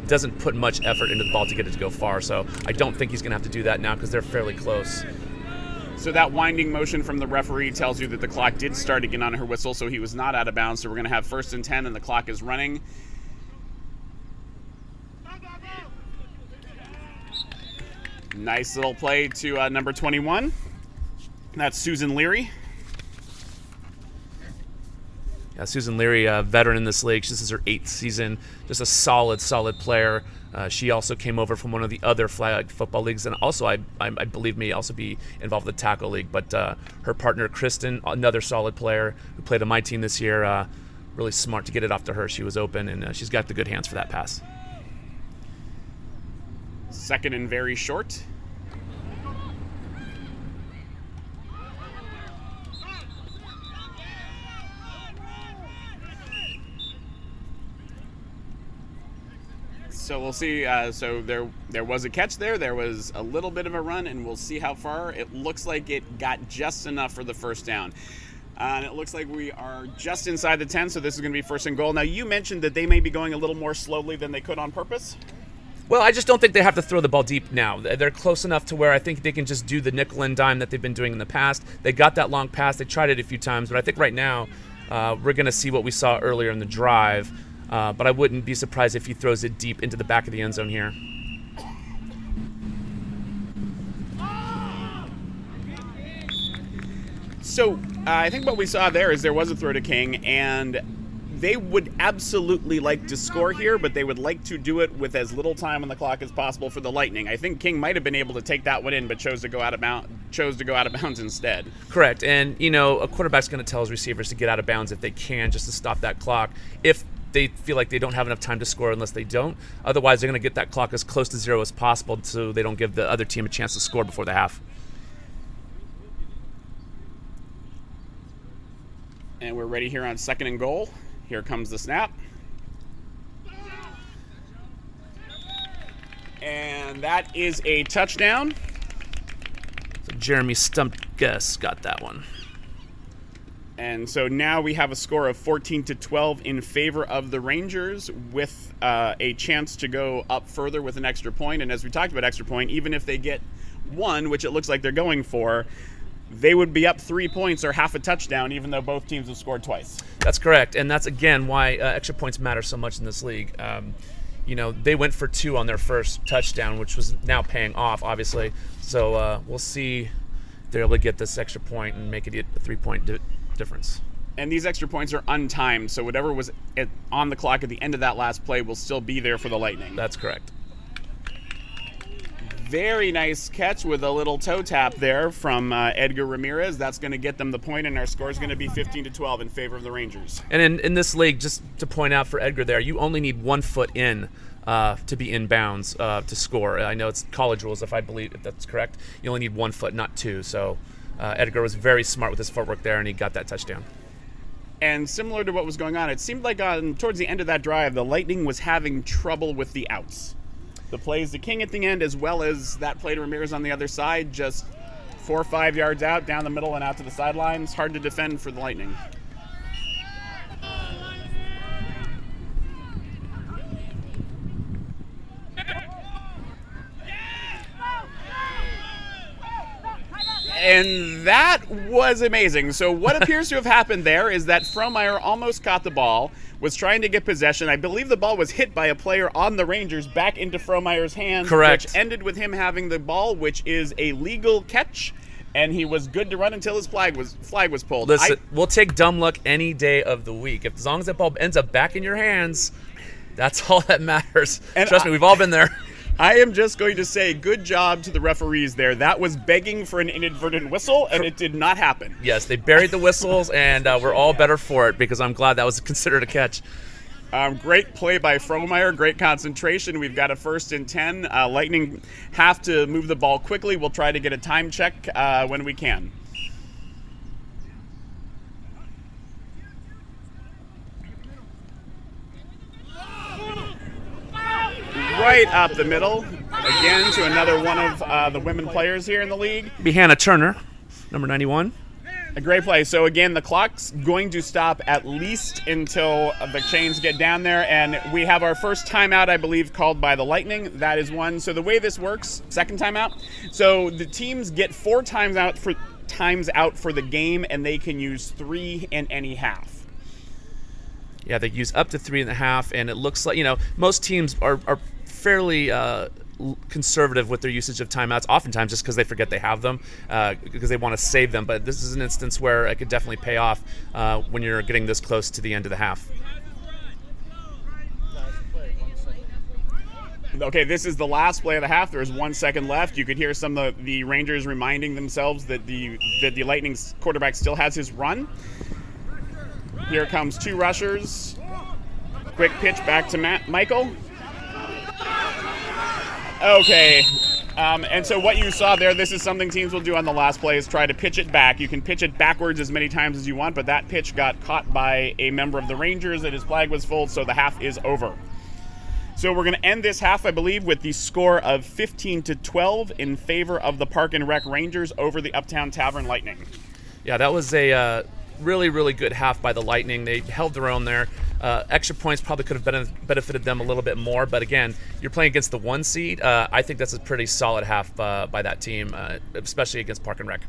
doesn't put much effort into the ball to get it to go far, so I don't think he's going to have to do that now because they're fairly close. So that winding motion from the referee tells you that the clock did start again on her whistle, so he was not out of bounds. So we're going to have first and 10, and the clock is running. Nice little play to number 21. That's Susan Leary. Yeah, Susan Leary, a veteran in this league. This is her 8th season. Just a solid player. She also came over from one of the other flag football leagues, and also I believe may also be involved with the tackle league. But her partner Kristen, another solid player who played on my team this year, really smart to get it off to her. She was open, and she's got the good hands for that pass. Second and very short. So we'll see. So there was a catch there. There was a little bit of a run, and we'll see how far. It looks like it got just enough for the first down. And it looks like we are just inside the 10, so this is going to be first and goal. Now, you mentioned that they may be going a little more slowly than they could on purpose. Well, I just don't think they have to throw the ball deep now. They're close enough to where I think they can just do the nickel and dime that they've been doing in the past. They got that long pass. They tried it a few times, but I think right now we're going to see what we saw earlier in the drive. But I wouldn't be surprised if he throws it deep into the back of the end zone here. So I think what we saw there is there was a throw to King, and they would absolutely like to score here, but they would like to do it with as little time on the clock as possible for the Lightning. I think King might have been able to take that one in, but chose to go out of bounds instead. Correct, and a quarterback's going to tell his receivers to get out of bounds if they can, just to stop that clock. If they feel like they don't have enough time to score unless they don't. Otherwise, they're going to get that clock as close to zero as possible so they don't give the other team a chance to score before the half. And we're ready here on second and goal. Here comes the snap. And that is a touchdown. So Jeremy Stumpgus got that one. And so now we have a score of 14-12 in favor of the Rangers, with a chance to go up further with an extra point. And as we talked about extra point, even if they get one, which it looks like they're going for, they would be up 3 points or half a touchdown, even though both teams have scored twice. That's correct, and that's, again, why extra points matter so much in this league. They went for 2 on their first touchdown, which was now paying off, obviously. So we'll see if they're able to get this extra point and make it a 3-point difference. And these extra points are untimed, so whatever was on the clock at the end of that last play will still be there for the Lightning. That's correct. Very nice catch with a little toe tap there from Edgar Ramirez. That's going to get them the point, and our score is going to be 15-12 in favor of the Rangers. And in this league, just to point out for Edgar there, you only need 1 foot in to be in bounds to score. I know it's college rules, if that's correct. You only need 1 foot, not 2. So Edgar was very smart with his footwork there, and he got that touchdown. And similar to what was going on, it seemed like towards the end of that drive, the Lightning was having trouble with the outs. The plays to King at the end, as well as that play to Ramirez on the other side, just 4 or 5 yards out, down the middle and out to the sidelines. Hard to defend for the Lightning. And that was amazing. So what appears to have happened there is that Frohmeyer almost caught the ball, was trying to get possession. I believe the ball was hit by a player on the Rangers back into Frohmeyer's hands. Correct. Which ended with him having the ball, which is a legal catch, and he was good to run until his flag was pulled. Listen, we'll take dumb luck any day of the week. As long as that ball ends up back in your hands, that's all that matters. And trust me, we've all been there. I am just going to say good job to the referees there. That was begging for an inadvertent whistle, and it did not happen. Yes, they buried the whistles, and we're all better for it because I'm glad that was considered a catch. Great play by Frohmeyer, great concentration. We've got a 1st and 10. Lightning have to move the ball quickly. We'll try to get a time check when we can. Right up the middle, again to another one of the women players here in the league. Be Hannah Turner, number 91. A great play. So again, the clock's going to stop at least until the chains get down there, and we have our first timeout, I believe, called by the Lightning. That is one. So the way this works, second timeout. So the teams get 4 times out for the game, and they can use 3 in any half. Yeah, they use up to 3.5, and it looks like, most teams are fairly conservative with their usage of timeouts, oftentimes just because they forget they have them, because they want to save them. But this is an instance where it could definitely pay off when you're getting this close to the end of the half. Okay, this is the last play of the half. There's 1 second left. You could hear some of the Rangers reminding themselves that the Lightning's quarterback still has his run. Here comes 2 rushers. Quick pitch back to Michael. Okay, and so what you saw there, this is something teams will do on the last play, is try to pitch it back. You can pitch it backwards as many times as you want, but that pitch got caught by a member of the Rangers, and his flag was full, so the half is over. So we're going to end this half, I believe, with the score of 15-12 in favor of the Park and Rec Rangers over the Uptown Tavern Lightning. Yeah, that was a really, really good half by the Lightning. They held their own there. Extra points probably could have benefited them a little bit more, but again, you're playing against the 1 seed. I think that's a pretty solid half by that team, especially against Park and Rec.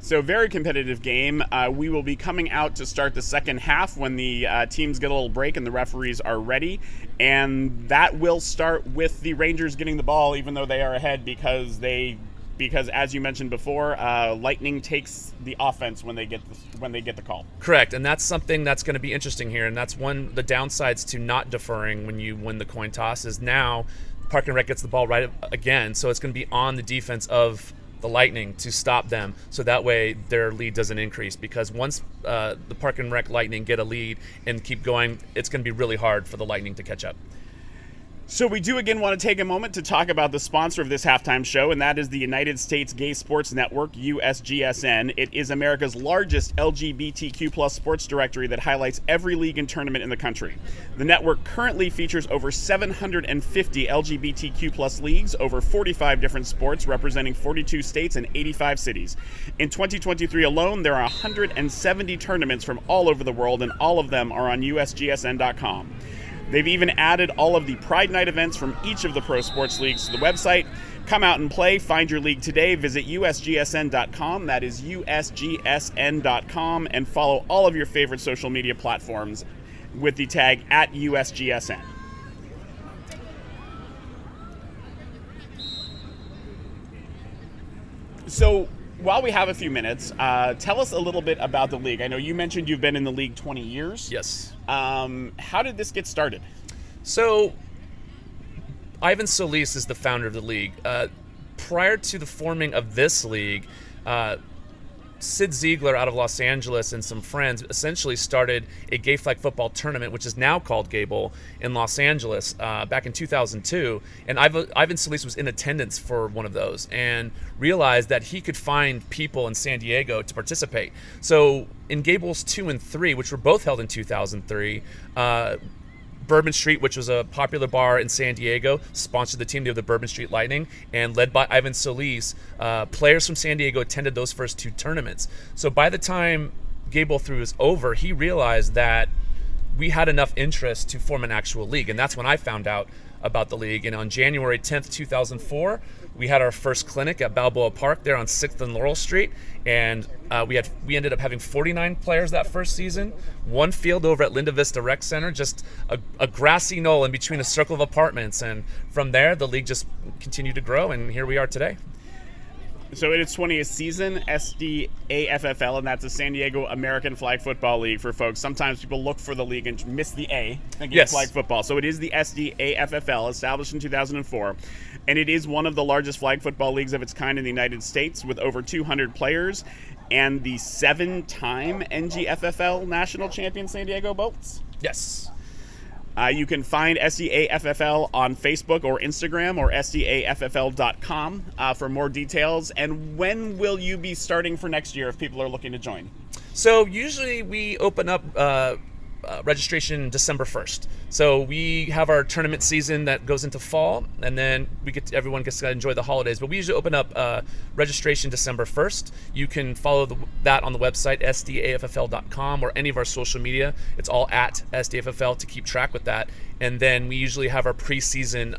So very competitive game. We will be coming out to start the second half when the teams get a little break and the referees are ready. And that will start with the Rangers getting the ball, even though they are ahead, because as you mentioned before, Lightning takes the offense when they get the call. Correct, and that's something that's going to be interesting here, and that's one the downsides to not deferring when you win the coin toss is now Park and Rec gets the ball right again, so it's going to be on the defense of the Lightning to stop them, so that way their lead doesn't increase, because once the Park and Rec Lightning get a lead and keep going, it's going to be really hard for the Lightning to catch up. So we do again want to take a moment to talk about the sponsor of this halftime show, and that is the United States Gay Sports Network, USGSN. It is America's largest LGBTQ plus sports directory that highlights every league and tournament in the country. The network currently features over 750 LGBTQ plus leagues, over 45 different sports representing 42 states and 85 cities. In 2023 alone, there are 170 tournaments from all over the world, and all of them are on USGSN.com. They've even added all of the Pride Night events from each of the pro sports leagues to the website. Come out and play. Find your league today. Visit usgsn.com. That is usgsn.com. And follow all of your favorite social media platforms with the tag @USGSN. So while we have a few minutes, tell us a little bit about the league. I know you mentioned you've been in the league 20 years. Yes. How did this get started? So Ivan Solis is the founder of the league. Prior to the forming of this league, Sid Ziegler out of Los Angeles and some friends essentially started a gay flag football tournament, which is now called Gay Bowl, in Los Angeles back in 2002. And Ivan Solis was in attendance for one of those and realized that he could find people in San Diego to participate. So in Gay Bowls 2 and 3, which were both held in 2003, Bourbon Street, which was a popular bar in San Diego, sponsored the team. They were the Bourbon Street Lightning, and led by Ivan Solis, players from San Diego attended those first 2 tournaments. So by the time Gay Bowl 3 was over, he realized that we had enough interest to form an actual league, and that's when I found out about the league. And on January 10th, 2004, we had our first clinic at Balboa Park there on 6th and Laurel Street, and we ended up having 49 players that first season, one field over at Linda Vista Rec Center, just a grassy knoll in between a circle of apartments, and from there the league just continued to grow, and here we are today. So in its 20th season, SDAFFL, and that's the San Diego American Flag Football League for folks. Sometimes people look for the league and miss the A, thinking of flag football. So it is the SDAFFL, established in 2004, and it is one of the largest flag football leagues of its kind in the United States, with over 200 players, and the 7-time NGFFL national champion San Diego Bolts. Yes. You can find SDAFFL on Facebook or Instagram or SDAFFL.com for more details. And when will you be starting for next year if people are looking to join? So usually we open up registration December 1st. So we have our tournament season that goes into fall, and then everyone gets to enjoy the holidays. But we usually open up registration December 1st. You can follow that on the website, SDAFFL.com, or any of our social media. It's all at SDAFFL to keep track with that. And then we usually have our preseason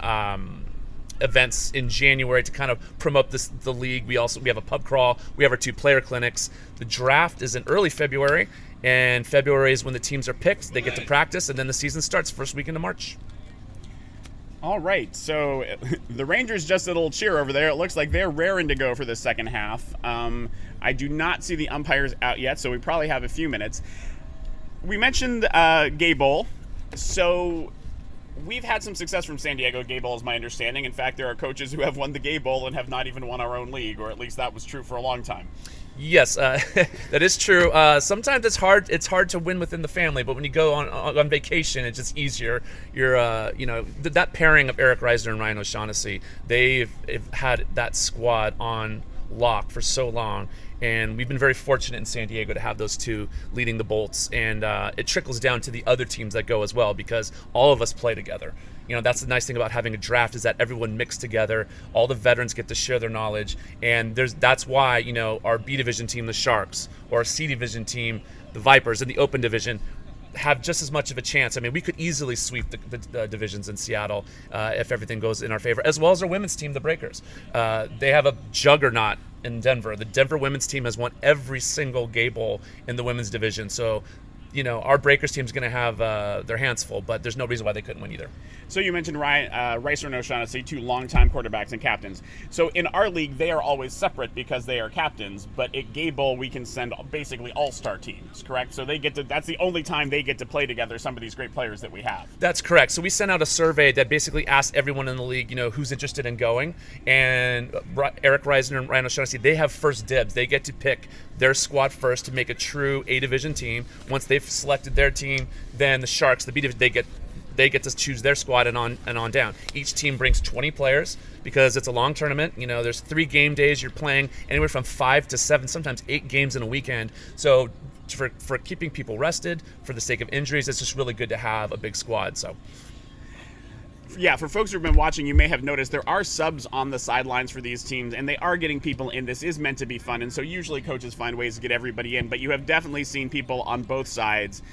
events in January to kind of promote the league. We have a pub crawl. We have our 2 player clinics. The draft is in early February, and February is when the teams are picked. They get to practice, and then the season starts first weekend of March. All right, so the Rangers just did a little cheer over there. It looks like they're raring to go for the second half. I do not see the umpires out yet, so we probably have a few minutes. We mentioned Gay Bowl. So we've had some success from San Diego. Gay Bowl is my understanding. In fact, there are coaches who have won the Gay Bowl and have not even won our own league, or at least that was true for a long time. Yes, that is true. Sometimes it's hard to win within the family, but when you go on vacation, it's just easier. You're that pairing of Eric Reisner and Ryan O'Shaughnessy, they've had that squad on lock for so long, and we've been very fortunate in San Diego to have those 2 leading the Bolts, and it trickles down to the other teams that go as well, because all of us play together. You know, that's the nice thing about having a draft, is that everyone mixed together. All the veterans get to share their knowledge, and that's why, you know, our B division team, the Sharks, or our C division team, the Vipers, in the Open division, have just as much of a chance. I mean, we could easily sweep the divisions in Seattle if everything goes in our favor, as well as our women's team, the Breakers. They have a juggernaut in Denver. The Denver women's team has won every single Gay Bowl in the women's division. So, you know, our Breakers team is going to have their hands full, but there's no reason why they couldn't win either. So you mentioned Reisner and O'Shaughnessy, 2 longtime quarterbacks and captains. So in our league, they are always separate because they are captains, but at Gay Bowl, we can send basically all-star teams, correct? So that's the only time they get to play together, some of these great players that we have. That's correct. So we sent out a survey that basically asked everyone in the league, you know, who's interested in going, and Eric Reisner and Ryan O'Shaughnessy, they have first dibs. They get to pick their squad first to make a true A-division team. Once they've selected their team, then the Sharks, the B division, they get to choose their squad and on down. Each team brings 20 players because it's a long tournament. You know, there's 3 game days. You're playing anywhere from 5 to 7, sometimes 8 games in a weekend. So for keeping people rested, for the sake of injuries, it's just really good to have a big squad. So. Yeah, for folks who've been watching, you may have noticed there are subs on the sidelines for these teams, and they are getting people in. This is meant to be fun, and so usually coaches find ways to get everybody in, but you have definitely seen people on both sides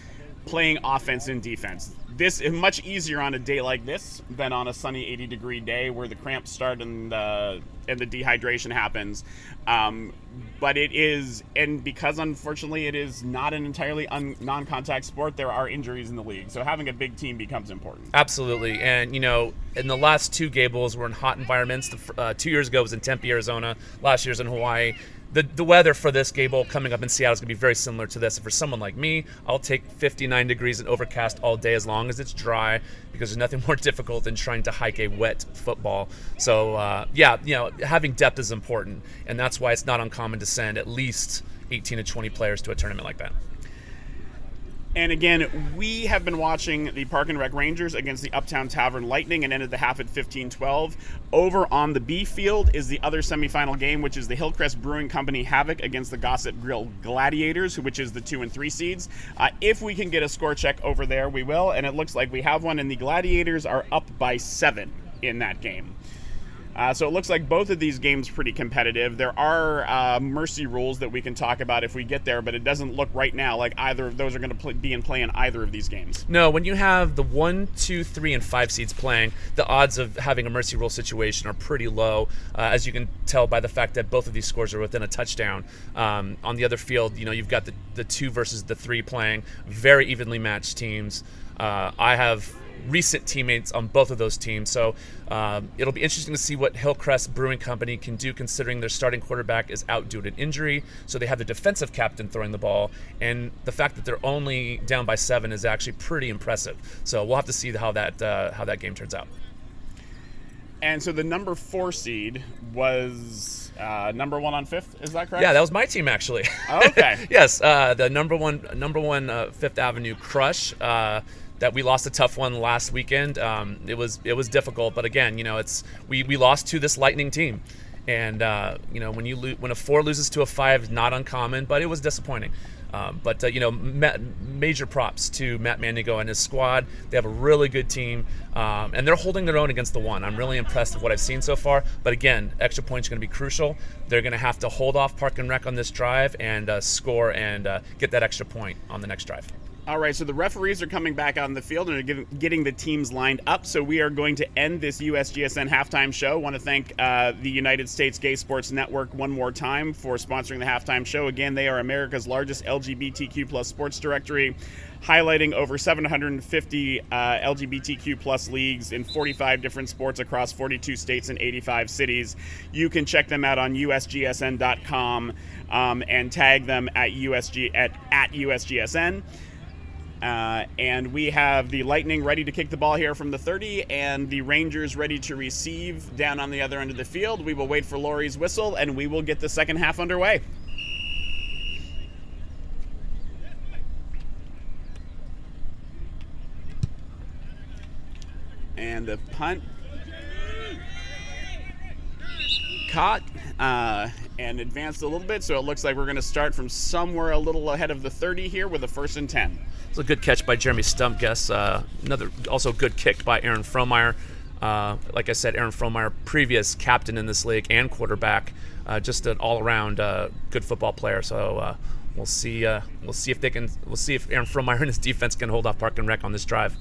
playing offense and defense. this is much easier on a day like this than on a sunny 80-degree day where the cramps start and the dehydration happens. But it is, and because unfortunately it is not an entirely non-contact sport, there are injuries in the league. So having a big team becomes important. Absolutely. And, you know, in the last two Gables were in hot environments. 2 years ago was in Tempe, Arizona. Last year's in Hawaii. The weather for this Gable coming up in Seattle is going to be very similar to this. And for someone like me, I'll take 59 degrees and overcast all day as long as it's dry, because there's nothing more difficult than trying to hike a wet football. So, yeah, you know, having depth is important, and that's why it's not uncommon to send at least 18 to 20 players to a tournament like that. And again, we have been watching the Park and Rec Rangers against the Uptown Tavern Lightning and ended the half at 15-12. Over on the B field is the other semifinal game, which is the Hillcrest Brewing Company Havoc against the Gossip Grill Gladiators, which is the 2 and 3 seeds. If we can get a score check over there, we will, and it looks like we have one, and the Gladiators are up by 7 in that game. So it looks like both of these games pretty competitive. There are mercy rules that we can talk about if we get there, but it doesn't look right now like either of those are going to be in play in either of these games. No, when you have the 1, 2, 3, and 5 seeds playing, the odds of having a mercy rule situation are pretty low, as you can tell by the fact that both of these scores are within a touchdown. On the other field, you know, you've got the 2 versus the 3 playing, very evenly matched teams. I have recent teammates on both of those teams, so it'll be interesting to see what Hillcrest Brewing Company can do, considering their starting quarterback is out due to an injury. So they have the defensive captain throwing the ball, and the fact that they're only down by 7 is actually pretty impressive. So we'll have to see how that game turns out. And so the number 4 seed was number 1 on 5th. Is that correct? Yeah, that was my team actually. Oh, okay. Yes, the number one Fifth Avenue Crush. That we lost a tough one last weekend. It was difficult, but again, you know, we lost to this Lightning team, and you know, when a 4 loses to a 5 is not uncommon, but it was disappointing. But you know, major props to Matt Mandigo and his squad. They have a really good team, and they're holding their own against the 1. I'm really impressed with what I've seen so far. But again, extra points are going to be crucial. They're going to have to hold off Park and Rec on this drive and score and get that extra point on the next drive. All right, so the referees are coming back on the field and are getting the teams lined up. So we are going to end this USGSN halftime show. I want to thank the United States Gay Sports Network one more time for sponsoring the halftime show. Again, they are America's largest LGBTQ plus sports directory, highlighting over 750 LGBTQ plus leagues in 45 different sports across 42 states and 85 cities. You can check them out on usgsn.com and tag them at USGSN. And we have the Lightning ready to kick the ball here from the 30 and the Rangers ready to receive down on the other end of the field. We will wait for Laurie's whistle and we will get the second half underway. And the punt caught and advanced a little bit, so it looks like we're going to start from somewhere a little ahead of the 30 here with a 1st and 10. It's a good catch by Jeremy Stumpguess. Another also good kick by Aaron Fromeyer. Like I said, Aaron Fromeyer, previous captain in this league and quarterback, just an all-around good football player. So we'll see if Aaron Fromeyer and his defense can hold off Park and Rec on this drive.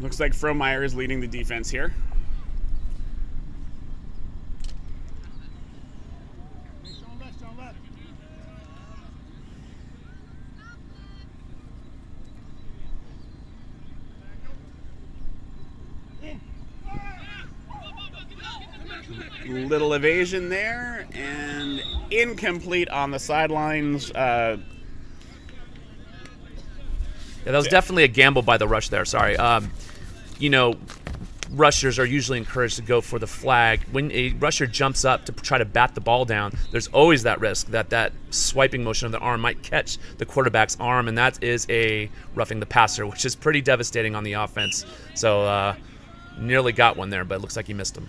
Looks like Fromeyer is leading the defense here. Little evasion there, and incomplete on the sidelines. Yeah, that was definitely a gamble by the rush there. Sorry. You know, rushers are usually encouraged to go for the flag. When a rusher jumps up to try to bat the ball down, there's always that risk that swiping motion of the arm might catch the quarterback's arm, and that is a roughing the passer, which is pretty devastating on the offense. So nearly got one there, but it looks like he missed him.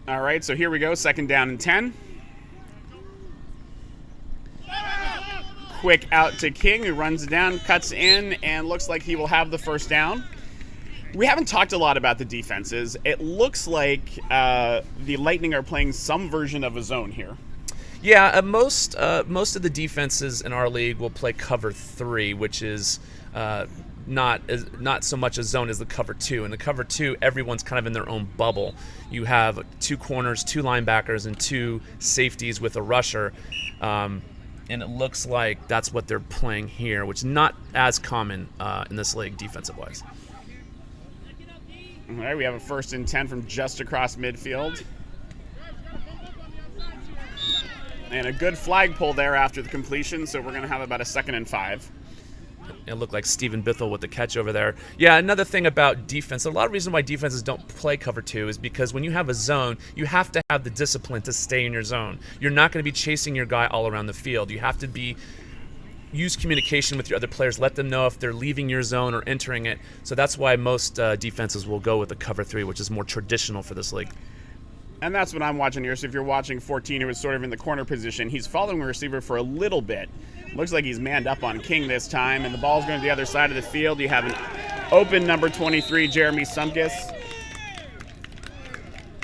All right, so here we go, 2nd down and 10. Quick out to King, who runs it down, cuts in, and looks like he will have the 1st down. We haven't talked a lot about the defenses. It looks like the Lightning are playing some version of a zone here. Yeah, most of the defenses in our league will play cover 3, which is not so much a zone as the cover 2. In the cover 2, everyone's kind of in their own bubble. You have 2 corners, 2 linebackers, and 2 safeties with a rusher. And it looks like that's what they're playing here, which is not as common in this league defensive-wise. All right, we have a 1st and 10 from just across midfield. And a good flag pull there after the completion, so we're going to have about a 2nd and 5. It looked like Stephen Bithell with the catch over there. Yeah, another thing about defense, a lot of reason why defenses don't play cover 2 is because when you have a zone, you have to have the discipline to stay in your zone. You're not going to be chasing your guy all around the field. You have to use communication with your other players, let them know if they're leaving your zone or entering it. So that's why most defenses will go with the cover 3, which is more traditional for this league. And that's what I'm watching here. So if you're watching 14, who is sort of in the corner position, he's following the receiver for a little bit. Looks like he's manned up on King this time, and the ball's going to the other side of the field. You have an open number 23, Jeremy Sumkus.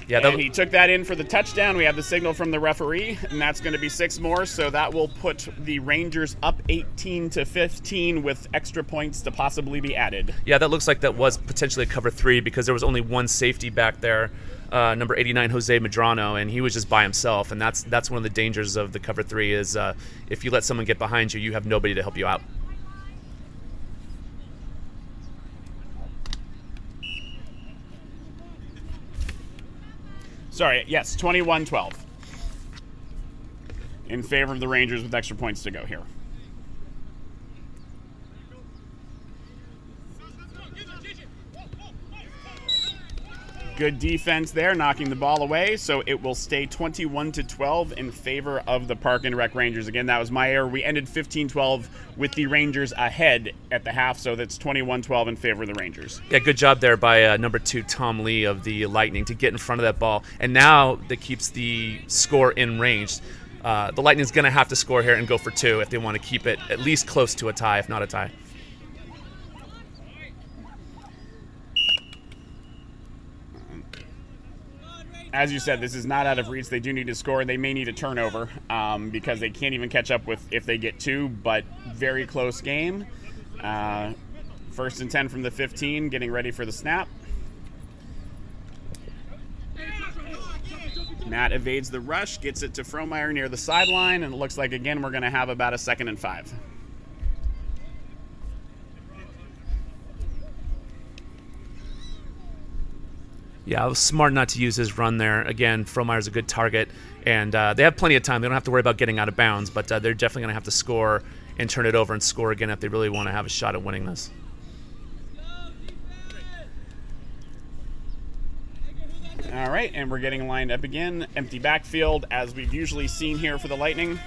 Yeah, and he took that in for the touchdown. We have the signal from the referee, and that's going to be 6 more. So that will put the Rangers up 18-15 with extra points to possibly be added. Yeah, that looks like that was potentially a cover 3 because there was only one safety back there. Number 89, Jose Medrano, and he was just by himself. And that's one of the dangers of the cover 3 is if you let someone get behind you, you have nobody to help you out. Sorry, yes, 21-12 in favor of the Rangers with extra points to go here. Good defense there, knocking the ball away, so it will stay 21-12 in favor of the Park and Rec Rangers. Again, that was my error. We ended 15-12 with the Rangers ahead at the half, so that's 21-12 in favor of the Rangers. Yeah, good job there by number 2, Tom Lee of the Lightning to get in front of that ball, and now that keeps the score in range. The Lightning's going to have to score here and go for 2 if they want to keep it at least close to a tie, if not a tie. As you said, this is not out of reach. They do need to score. They may need a turnover because they can't even catch up with if they get 2, but very close game. 1st and 10 from the 15, getting ready for the snap. Matt evades the rush, gets it to Fromeyer near the sideline, and it looks like, again, we're going to have about a 2nd and 5. Yeah, I was smart not to use his run there. Again, Fromeyer's a good target, and they have plenty of time. They don't have to worry about getting out of bounds, but they're definitely going to have to score and turn it over and score again if they really want to have a shot at winning this. All right, and we're getting lined up again. Empty backfield, as we've usually seen here for the Lightning.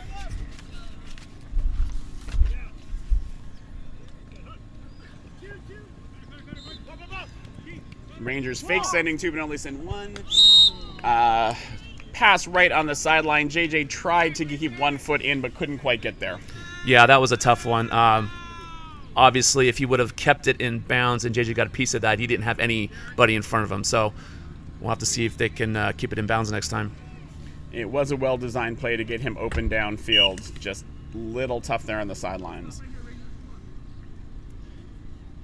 Rangers fake sending 2, but only send 1. Pass right on the sideline. JJ tried to keep 1 foot in, but couldn't quite get there. Yeah, that was a tough one. Obviously, if he would have kept it in bounds and JJ got a piece of that, he didn't have anybody in front of him. So we'll have to see if they can keep it in bounds next time. It was a well-designed play to get him open downfield. Just a little tough there on the sidelines.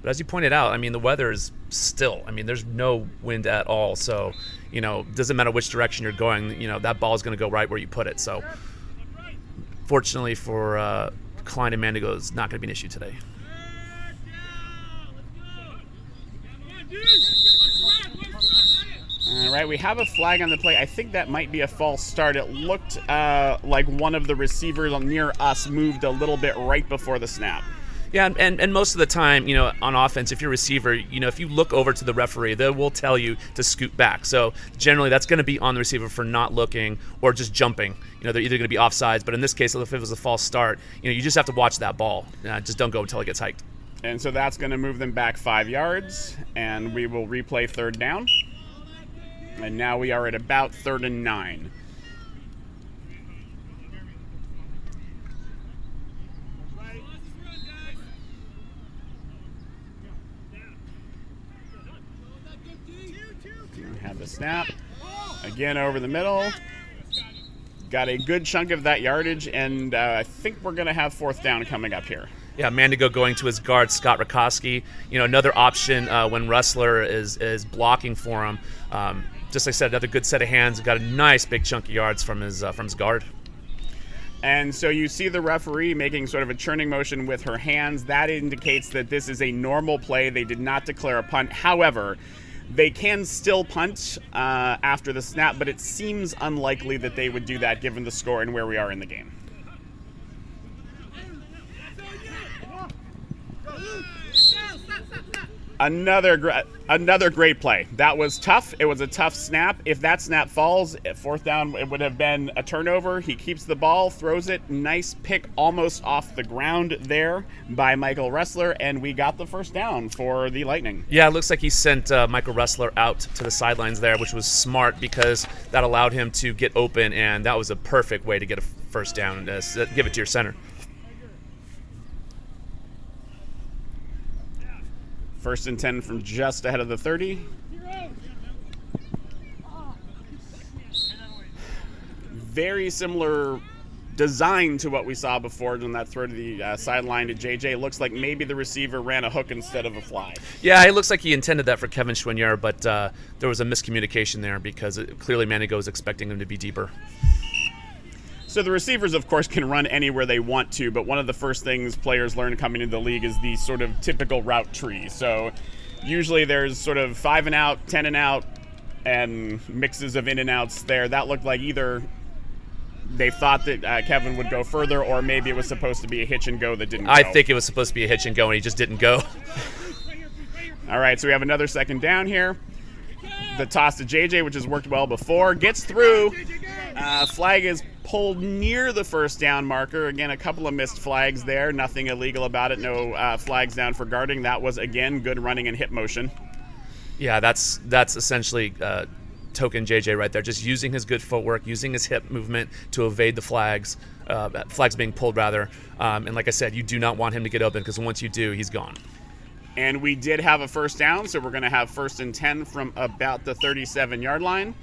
But as you pointed out, I mean, the weather is still. I mean, there's no wind at all. So, doesn't matter which direction you're going, that ball is going to go right where you put it. So, fortunately for Klein and Mandigo, it's not going to be an issue today. All right, we have a flag on the play. I think that might be a false start. It looked like one of the receivers near us moved a little bit right before the snap. Yeah, and most of the time, on offense, if you're a receiver, if you look over to the referee, they will tell you to scoot back. So generally, that's going to be on the receiver for not looking or just jumping. They're either going to be offsides, but in this case, if it was a false start, you just have to watch that ball. Just don't go until it gets hiked. And so that's going to move them back 5 yards, and we will replay 3rd down. And now we are at about 3rd and 9. Have the snap. Again over the middle. got a good chunk of that yardage, and I think we're going to have fourth down coming up here. Yeah, Mandigo going to his guard, Scott Rakoski. Another option when Rustler is blocking for him. Just like I said, another good set of hands. Got a nice big chunk of yards from his guard. And so you see the referee making sort of a churning motion with her hands. That indicates that this is a normal play. They did not declare a punt. However, they can still punt after the snap, but it seems unlikely that they would do that given the score and where we are in the game. Another great play. That was tough. It was a tough snap. If that snap falls, at fourth down, it would have been a turnover. He keeps the ball, throws it. Nice pick almost off the ground there by Michael Ressler, and we got the first down for the Lightning. Yeah, it looks like he sent Michael Ressler out to the sidelines there, which was smart because that allowed him to get open, and that was a perfect way to get a first down and give it to your center. First and 10 from just ahead of the 30. Very similar design to what we saw before on that throw to the sideline to JJ. Looks like maybe the receiver ran a hook instead of a fly. Yeah, it looks like he intended that for Kevin Chouinier, but there was a miscommunication there because clearly Manigo was expecting him to be deeper. So the receivers, of course, can run anywhere they want to, but one of the first things players learn coming into the league is the sort of typical route tree. So usually there's sort of 5 and out, 10 and out, and mixes of in and outs there. That looked like either they thought that Kevin would go further, or maybe it was supposed to be a hitch and go that didn't go. I think it was supposed to be a hitch and go, and he just didn't go. All right, so we have another second down here. The toss to JJ, which has worked well before, gets through. Flag is pulled near the first down marker. Again, a couple of missed flags there. Nothing illegal about it. No flags down for guarding. That was, again, good running and hip motion. Yeah, that's essentially token JJ right there. Just using his good footwork, using his hip movement to evade the flags being pulled, rather. And like I said, you do not want him to get open because once you do, he's gone. And we did have a first down, so we're going to have first and 10 from about the 37-yard line.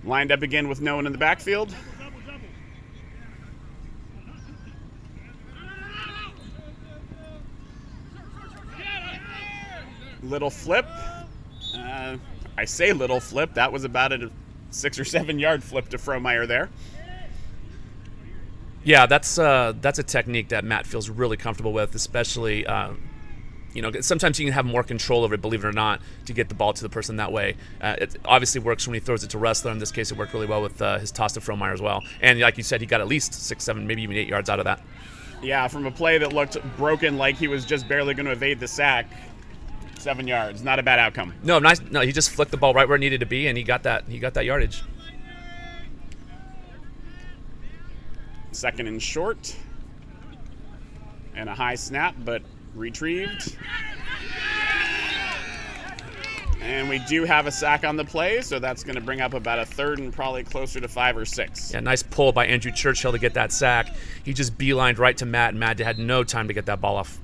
Lined up again with no one in the backfield. Little flip. I say little flip. That was about a 6 or 7 yard flip to Frohmeyer there. Yeah, that's a technique that Matt feels really comfortable with, especially sometimes you can have more control over it, believe it or not, to get the ball to the person that way. It obviously works when he throws it to Ressler. In this case, it worked really well with his toss to Frohmeyer as well. And like you said, he got at least 6, 7, maybe even 8 yards out of that. Yeah, from a play that looked broken, like he was just barely going to evade the sack. 7 yards, not a bad outcome. No, nice. No, he just flicked the ball right where it needed to be, and he got that yardage. Second and short, and a high snap, but retrieved. And we do have a sack on the play, so that's going to bring up about a third and probably closer to 5 or 6. Yeah, nice pull by Andrew Churchill to get that sack. He just beelined right to Matt, and Matt had no time to get that ball off.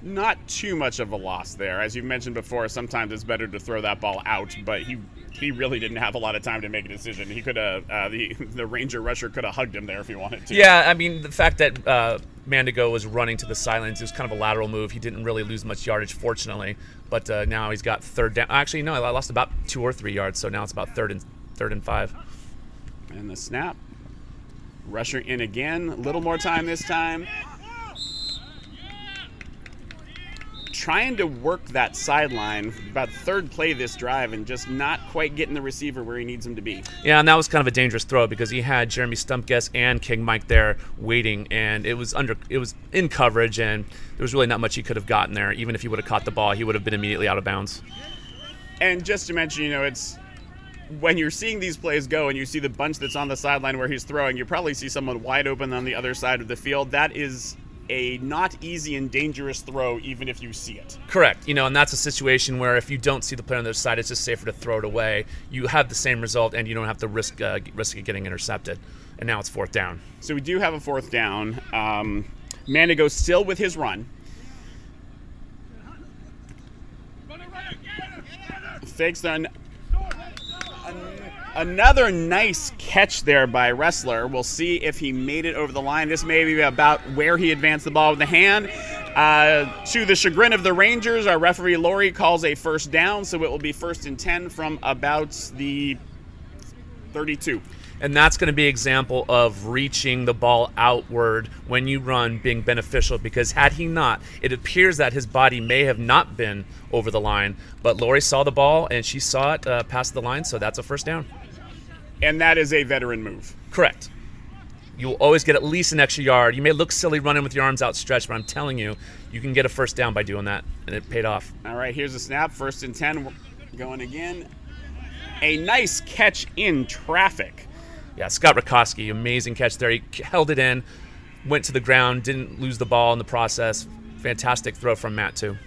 Not too much of a loss there. As you've mentioned before, sometimes it's better to throw that ball out, but he really didn't have a lot of time to make a decision. He could have, the Ranger rusher could have hugged him there if he wanted to. Yeah, I mean, the fact that Mandigo was running to the sidelines, it was kind of a lateral move. He didn't really lose much yardage, fortunately, but now he's got third down. Actually, no, I lost about 2 or 3 yards, so now it's about third and 5. And the snap. Rusher in again, a little more time this time. Trying to work that sideline, about third play this drive, and just not quite getting the receiver where he needs him to be. Yeah, and that was kind of a dangerous throw because he had Jeremy Stumpguess and King Mike there waiting, and it was in coverage, and there was really not much he could have gotten there. Even if he would have caught the ball, he would have been immediately out of bounds. And just to mention, it's when you're seeing these plays go and you see the bunch that's on the sideline where he's throwing, you probably see someone wide open on the other side of the field. That is a not easy and dangerous throw, even if you see it. Correct. And that's a situation where if you don't see the player on the other side, it's just safer to throw it away. You have the same result, and you don't have to risk it getting intercepted. And now it's fourth down. So we do have a fourth down. Mandigo still with his run. fakes then. Another nice catch there by Wrestler. We'll see if he made it over the line. This may be about where he advanced the ball with the hand. To the chagrin of the Rangers, our referee Laurie calls a first down, so it will be 1st and 10 from about the 32. And that's going to be an example of reaching the ball outward when you run being beneficial, because had he not, it appears that his body may have not been over the line, but Lori saw the ball and she saw it pass the line, so that's a first down. And that is a veteran move. Correct. You'll always get at least an extra yard. You may look silly running with your arms outstretched, but I'm telling you, you can get a first down by doing that, and it paid off. All right, here's the snap. 1st and 10. We're going again. A nice catch in traffic. Yeah, Scott Rakowski, amazing catch there. He held it in, went to the ground, didn't lose the ball in the process. Fantastic throw from Matt, too.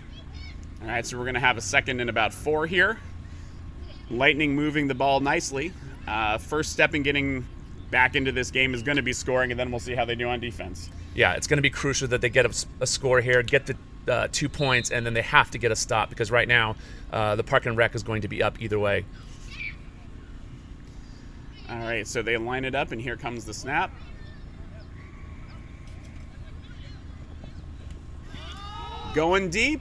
All right, so we're going to have a 2nd and about 4 here. Lightning moving the ball nicely. First step in getting back into this game is going to be scoring, and then we'll see how they do on defense. Yeah, it's going to be crucial that they get a score here, get the 2 points, and then they have to get a stop, because right now the Park and Rec is going to be up either way. All right, so they line it up, and here comes the snap. Going deep.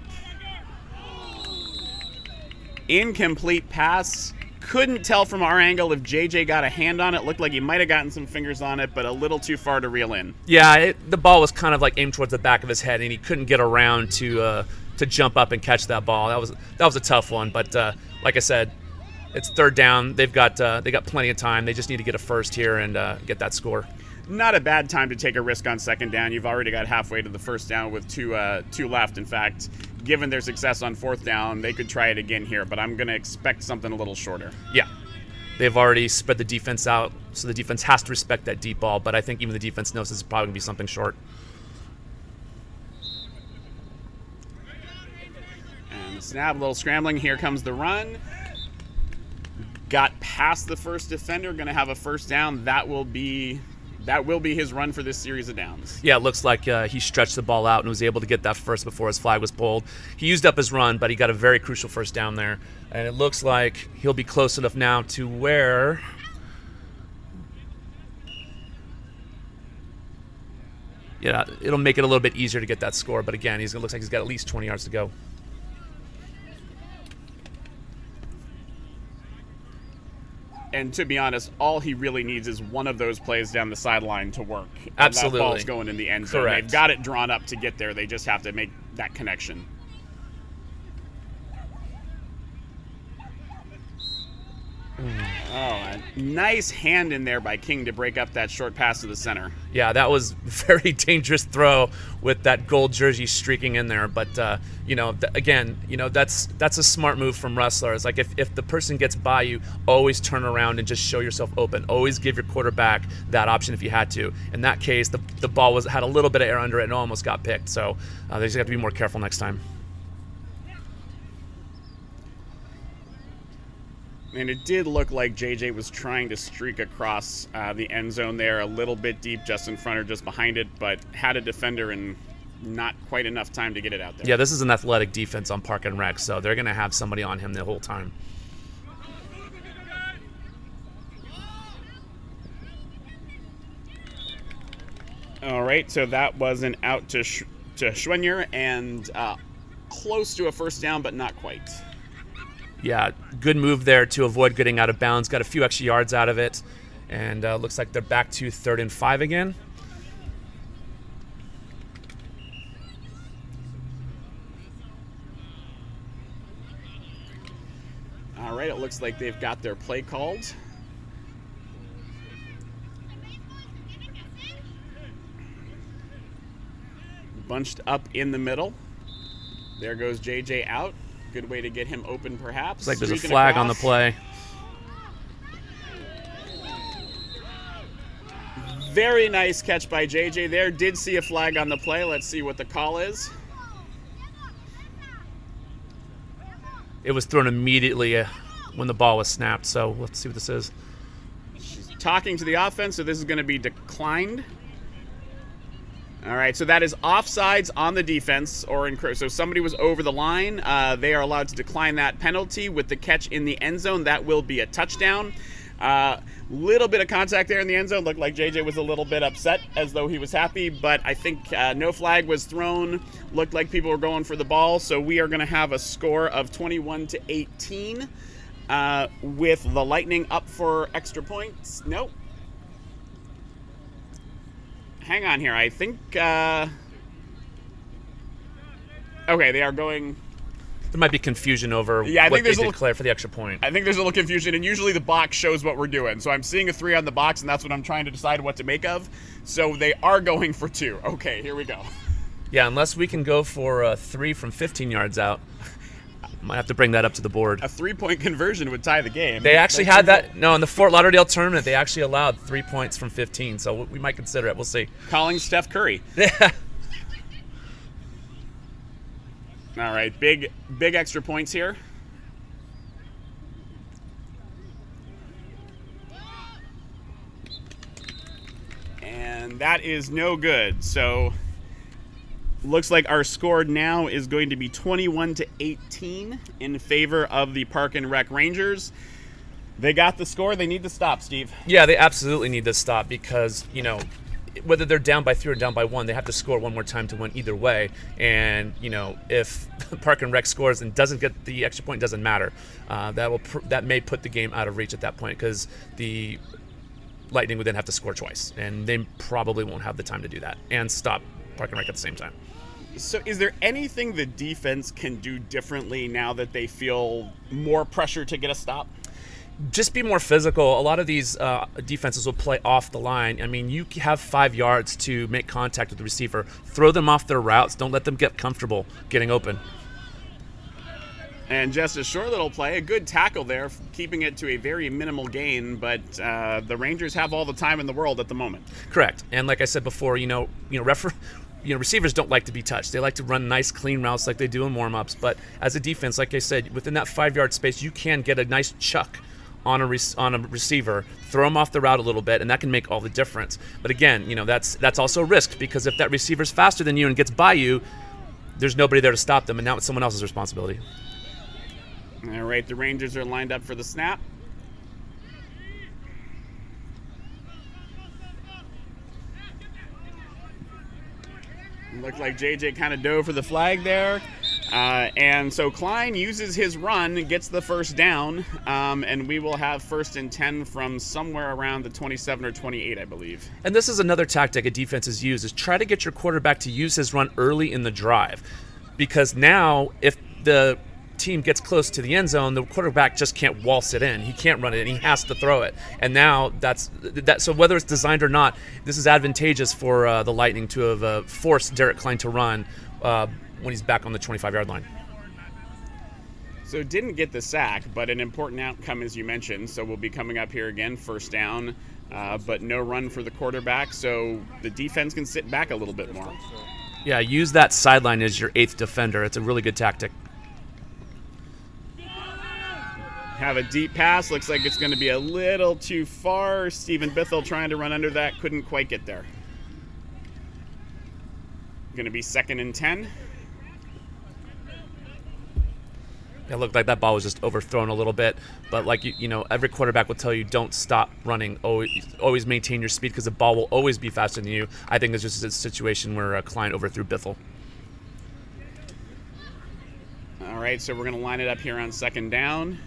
Incomplete pass. Couldn't tell from our angle if JJ got a hand on it. Looked like he might have gotten some fingers on it, but a little too far to reel in. Yeah, the ball was kind of like aimed towards the back of his head, and he couldn't get around to jump up and catch that ball. That was a tough one, but like I said, it's 3rd down. They got plenty of time. They just need to get a first here and get that score. Not a bad time to take a risk on 2nd down. You've already got halfway to the 1st down with two left. In fact, given their success on 4th down, they could try it again here, but I'm going to expect something a little shorter. Yeah. They've already spread the defense out, so the defense has to respect that deep ball, but I think even the defense knows this is probably going to be something short. And the snap, a little scrambling. Here comes the run. Got past the first defender, going to have a 1st down. That will be his run for this series of downs. Yeah, it looks like he stretched the ball out and was able to get that first before his flag was pulled. He used up his run, but he got a very crucial 1st down there. And it looks like he'll be close enough now to where... Yeah, it'll make it a little bit easier to get that score, but again, it looks like he's got at least 20 yards to go. And to be honest, all he really needs is one of those plays down the sideline to work. And Absolutely. that ball's going in the end zone. Correct. They've got it drawn up to get there. They just have to make that connection. Oh, a nice hand in there by King to break up that short pass to the center. Yeah, that was a very dangerous throw with that gold jersey streaking in there. But, again, that's a smart move from Wrestler. It's like if the person gets by you, always turn around and just show yourself open. Always give your quarterback that option if you had to. In that case, the ball had a little bit of air under it and almost got picked. So they just have to be more careful next time. And it did look like JJ was trying to streak across the end zone there a little bit deep, just in front or just behind it, but had a defender and not quite enough time to get it out there. Yeah, this is an athletic defense on Park and Rec, so they're going to have somebody on him the whole time. All right, so that was an out to Schwenier and close to a 1st down, but not quite. Yeah, good move there to avoid getting out of bounds. Got a few extra yards out of it. And looks like they're back to 3rd and 5 again. All right, it looks like they've got their play called. Bunched up in the middle. There goes JJ out. Good way to get him open, perhaps. Looks like there's a flag on the play. Very nice catch by JJ there. Did see a flag on the play. Let's see what the call is. It was thrown immediately when the ball was snapped, so let's see what this is. She's talking to the offense, so this is going to be declined. All right, so that is offsides on the defense, so somebody was over the line. They are allowed to decline that penalty with the catch in the end zone. That will be a touchdown. Little bit of contact there in the end zone. Looked like JJ was a little bit upset, as though he was happy, but I think no flag was thrown. Looked like people were going for the ball, so we are going to have a score of 21-18 with the Lightning up for extra points. Nope. Hang on here. I think okay, they are going. There might be confusion over I what think they declare for the extra point. I think there's a little confusion, and usually the box shows what we're doing. So I'm seeing a 3 on the box, and that's what I'm trying to decide what to make of. So they are going for 2. Okay, here we go. Yeah, unless we can go for a 3 from 15 yards out. Might have to bring that up to the board. A 3-point conversion would tie the game. They actually had that. No, in the Fort Lauderdale tournament, they actually allowed 3 points from 15. So we might consider it. We'll see. Calling Steph Curry. Yeah. All right, big extra points here. And that is no good. So looks like our score now is going to be 21-18 in favor of the Park and Rec Rangers. They got the score. They need to stop, Steve. Yeah, they absolutely need to stop because, whether they're down by 3 or down by 1, they have to score one more time to win either way. And, if Park and Rec scores and doesn't get the extra point, doesn't matter. That may put the game out of reach at that point because the Lightning would then have to score twice. And they probably won't have the time to do that and stop Park and Rec at the same time. So is there anything the defense can do differently now that they feel more pressure to get a stop? Just be more physical. A lot of these defenses will play off the line. I mean, you have 5 yards to make contact with the receiver. Throw them off their routes. Don't let them get comfortable getting open. And just a short little play, a good tackle there, keeping it to a very minimal gain, but the Rangers have all the time in the world at the moment. Correct. And like I said before, receivers don't like to be touched. They like to run nice, clean routes like they do in warm-ups. But as a defense, like I said, within that 5-yard space, you can get a nice chuck on a receiver, throw them off the route a little bit, and that can make all the difference. But again, that's also risk because if that receiver's faster than you and gets by you, there's nobody there to stop them, and now it's someone else's responsibility. All right, the Rangers are lined up for the snap. Looked like JJ kind of dove for the flag there. And so Klein uses his run, gets the first down, and we will have 1st and 10 from somewhere around the 27 or 28, I believe. And this is another tactic a defense has used, is try to get your quarterback to use his run early in the drive. Because now, if the team gets close to the end zone, the quarterback just can't waltz it in. He can't run it in. He has to throw it. And now so whether it's designed or not, this is advantageous for the Lightning to have forced Derek Klein to run when he's back on the 25-yard line. So didn't get the sack, but an important outcome, as you mentioned. So we'll be coming up here again, 1st down, but no run for the quarterback. So the defense can sit back a little bit more. Yeah, use that sideline as your 8th defender. It's a really good tactic. Have a deep pass. Looks like it's going to be a little too far. Stephen Bithell trying to run under that. Couldn't quite get there. Going to be 2nd and 10. It looked like that ball was just overthrown a little bit, but like every quarterback will tell you, don't stop running. Always maintain your speed because the ball will always be faster than you. I think it's just a situation where Klein overthrew Bithell. All right, so we're going to line it up here on 2nd down.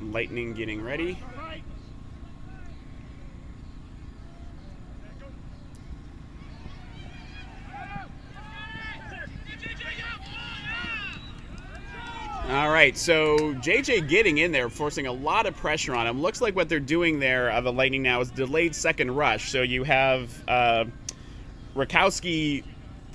Lightning getting ready. All right, so JJ getting in there, forcing a lot of pressure on him. Looks like what they're doing there, the Lightning now, is delayed second rush. So you have Rakowski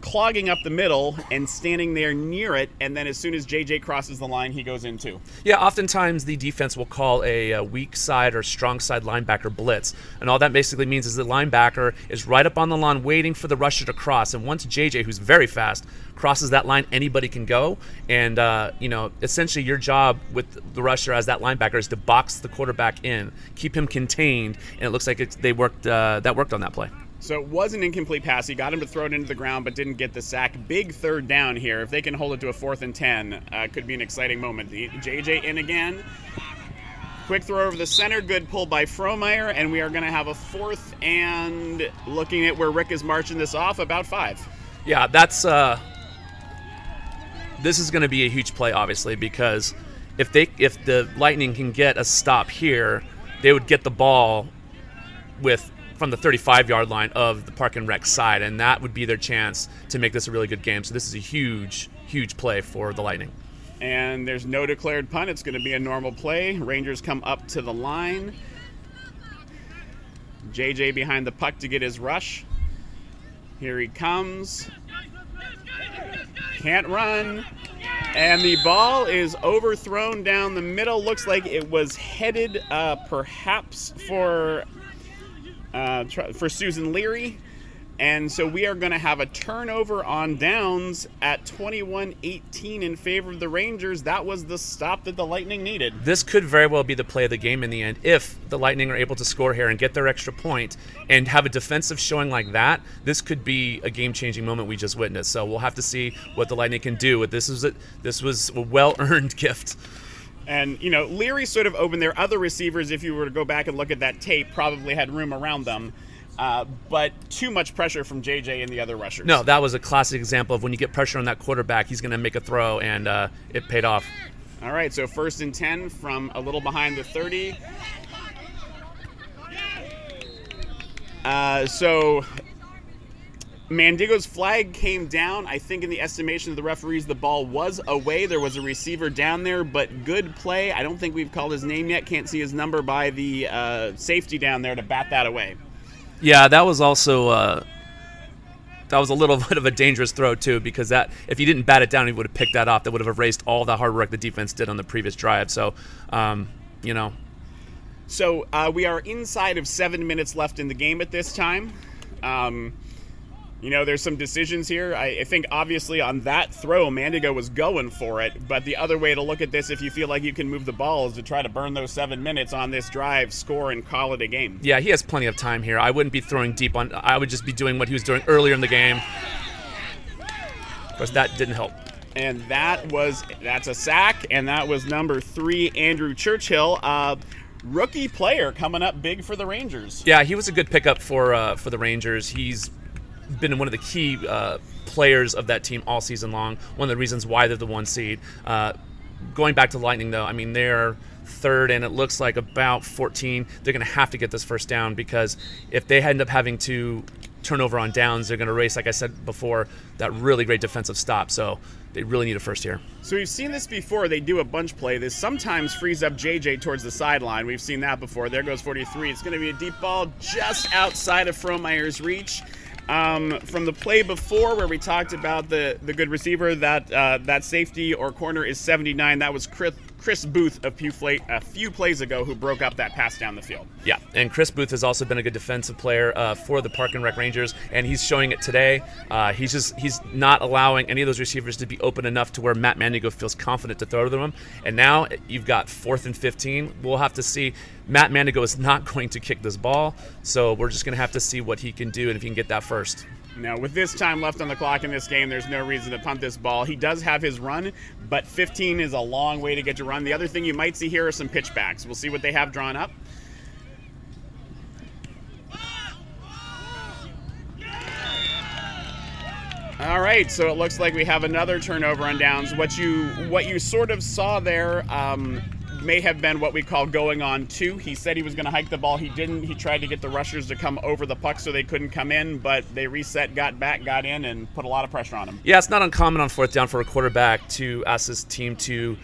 clogging up the middle and standing there near it, and then as soon as JJ crosses the line, he goes in too. Yeah, oftentimes the defense will call a weak side or strong side linebacker blitz, and all that basically means is the linebacker is right up on the line waiting for the rusher to cross, and once JJ, who's very fast, crosses that line, anybody can go, and essentially your job with the rusher as that linebacker is to box the quarterback in, keep him contained, and it looks like that worked on that play. So it was an incomplete pass. He got him to throw it into the ground, but didn't get the sack. Big third down here. If they can hold it to a 4th and 10, could be an exciting moment. JJ in again. Quick throw over the center. Good pull by Fromeyer, and we are going to have a 4th and, looking at where Rick is marching this off, about 5. Yeah, that's this is going to be a huge play, obviously, because if the Lightning can get a stop here, they would get the ball from the 35-yard line of the Park and Rec side, and that would be their chance to make this a really good game. So this is a huge, huge play for the Lightning. And there's no declared punt. It's going to be a normal play. Rangers come up to the line. JJ behind the puck to get his rush. Here he comes. Can't run. And the ball is overthrown down the middle. Looks like it was headed perhaps for Susan Leary. And so we are going to have a turnover on downs at 21-18 in favor of the Rangers. That was the stop that the Lightning needed. This could very well be the play of the game in the end. If the Lightning are able to score here and get their extra point and have a defensive showing like that, this could be a game-changing moment we just witnessed. So we'll have to see what the Lightning can do. This was a well-earned gift. And, Leary sort of opened their other receivers, if you were to go back and look at that tape, probably had room around them. But too much pressure from JJ and the other rushers. No, that was a classic example of when you get pressure on that quarterback, he's going to make a throw, and it paid off. All right, so 1st and 10 from a little behind the 30. So Mandigo's flag came down. I think in the estimation of the referees, the ball was away. There was a receiver down there, but good play. I don't think we've called his name yet. Can't see his number by the safety down there to bat that away. Yeah, that was also that was a little bit of a dangerous throw too, because that if he didn't bat it down, he would have picked that off. That would have erased all the hard work the defense did on the previous drive. So, So we are inside of 7 minutes left in the game at this time. There's some decisions here. I think obviously on that throw, Mandigo was going for it, but the other way to look at this, if you feel like you can move the ball, is to try to burn those 7 minutes on this drive, score, and call it a game. Yeah, he has plenty of time here. I wouldn't be throwing deep on. I would just be doing what he was doing earlier in the game. Of course, that didn't help. And that's a sack, and that was number 3, Andrew Churchill. Rookie player coming up big for the Rangers. Yeah, he was a good pickup for the Rangers. He's been one of the key players of that team all season long. One of the reasons why they're the 1 seed. Going back to Lightning, though, I mean, they're 3rd, and it looks like about 14. They're going to have to get this first down, because if they end up having to turn over on downs, they're going to race, like I said before, that really great defensive stop. So they really need a first here. So we've seen this before. They do a bunch play. This sometimes frees up JJ towards the sideline. We've seen that before. There goes 43. It's going to be a deep ball just outside of Fromeyer's reach. From the play before, where we talked about the good receiver, that safety or corner is 79. That was Chris Booth a few plays ago, who broke up that pass down the field. Yeah, and Chris Booth has also been a good defensive player for the Park and Rec Rangers, and he's showing it today. He's not allowing any of those receivers to be open enough to where Matt Mandigo feels confident to throw to them. And now you've got 4th and 15. We'll have to see. Matt Mandigo is not going to kick this ball, so we're just going to have to see what he can do and if he can get that first. Now, with this time left on the clock in this game, there's no reason to punt this ball. He does have his run, but 15 is a long way to get your run. The other thing you might see here are some pitchbacks. We'll see what they have drawn up. All right, so it looks like we have another turnover on downs. What you sort of saw there may have been what we call going on 2. He said he was going to hike the ball. He didn't. He tried to get the rushers to come over the puck so they couldn't come in, but they reset, got back, got in, and put a lot of pressure on him. Yeah, it's not uncommon on 4th down for a quarterback to ask his team to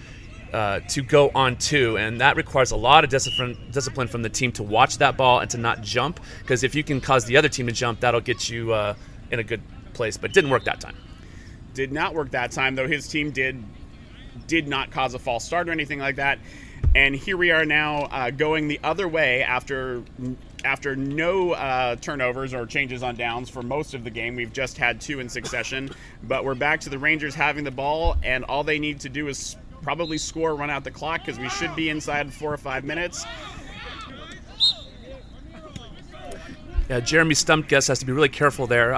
go on 2, and that requires a lot of discipline from the team to watch that ball and to not jump, because if you can cause the other team to jump, that'll get you in a good place, but it didn't work that time. Did not work that time, though. His team did not cause a false start or anything like that. And here we are now going the other way after no turnovers or changes on downs for most of the game. We've just had 2 in succession, but we're back to the Rangers having the ball, and all they need to do is probably score, run out the clock, because we should be inside 4 or 5 minutes. Yeah, Jeremy Stumpguest has to be really careful there.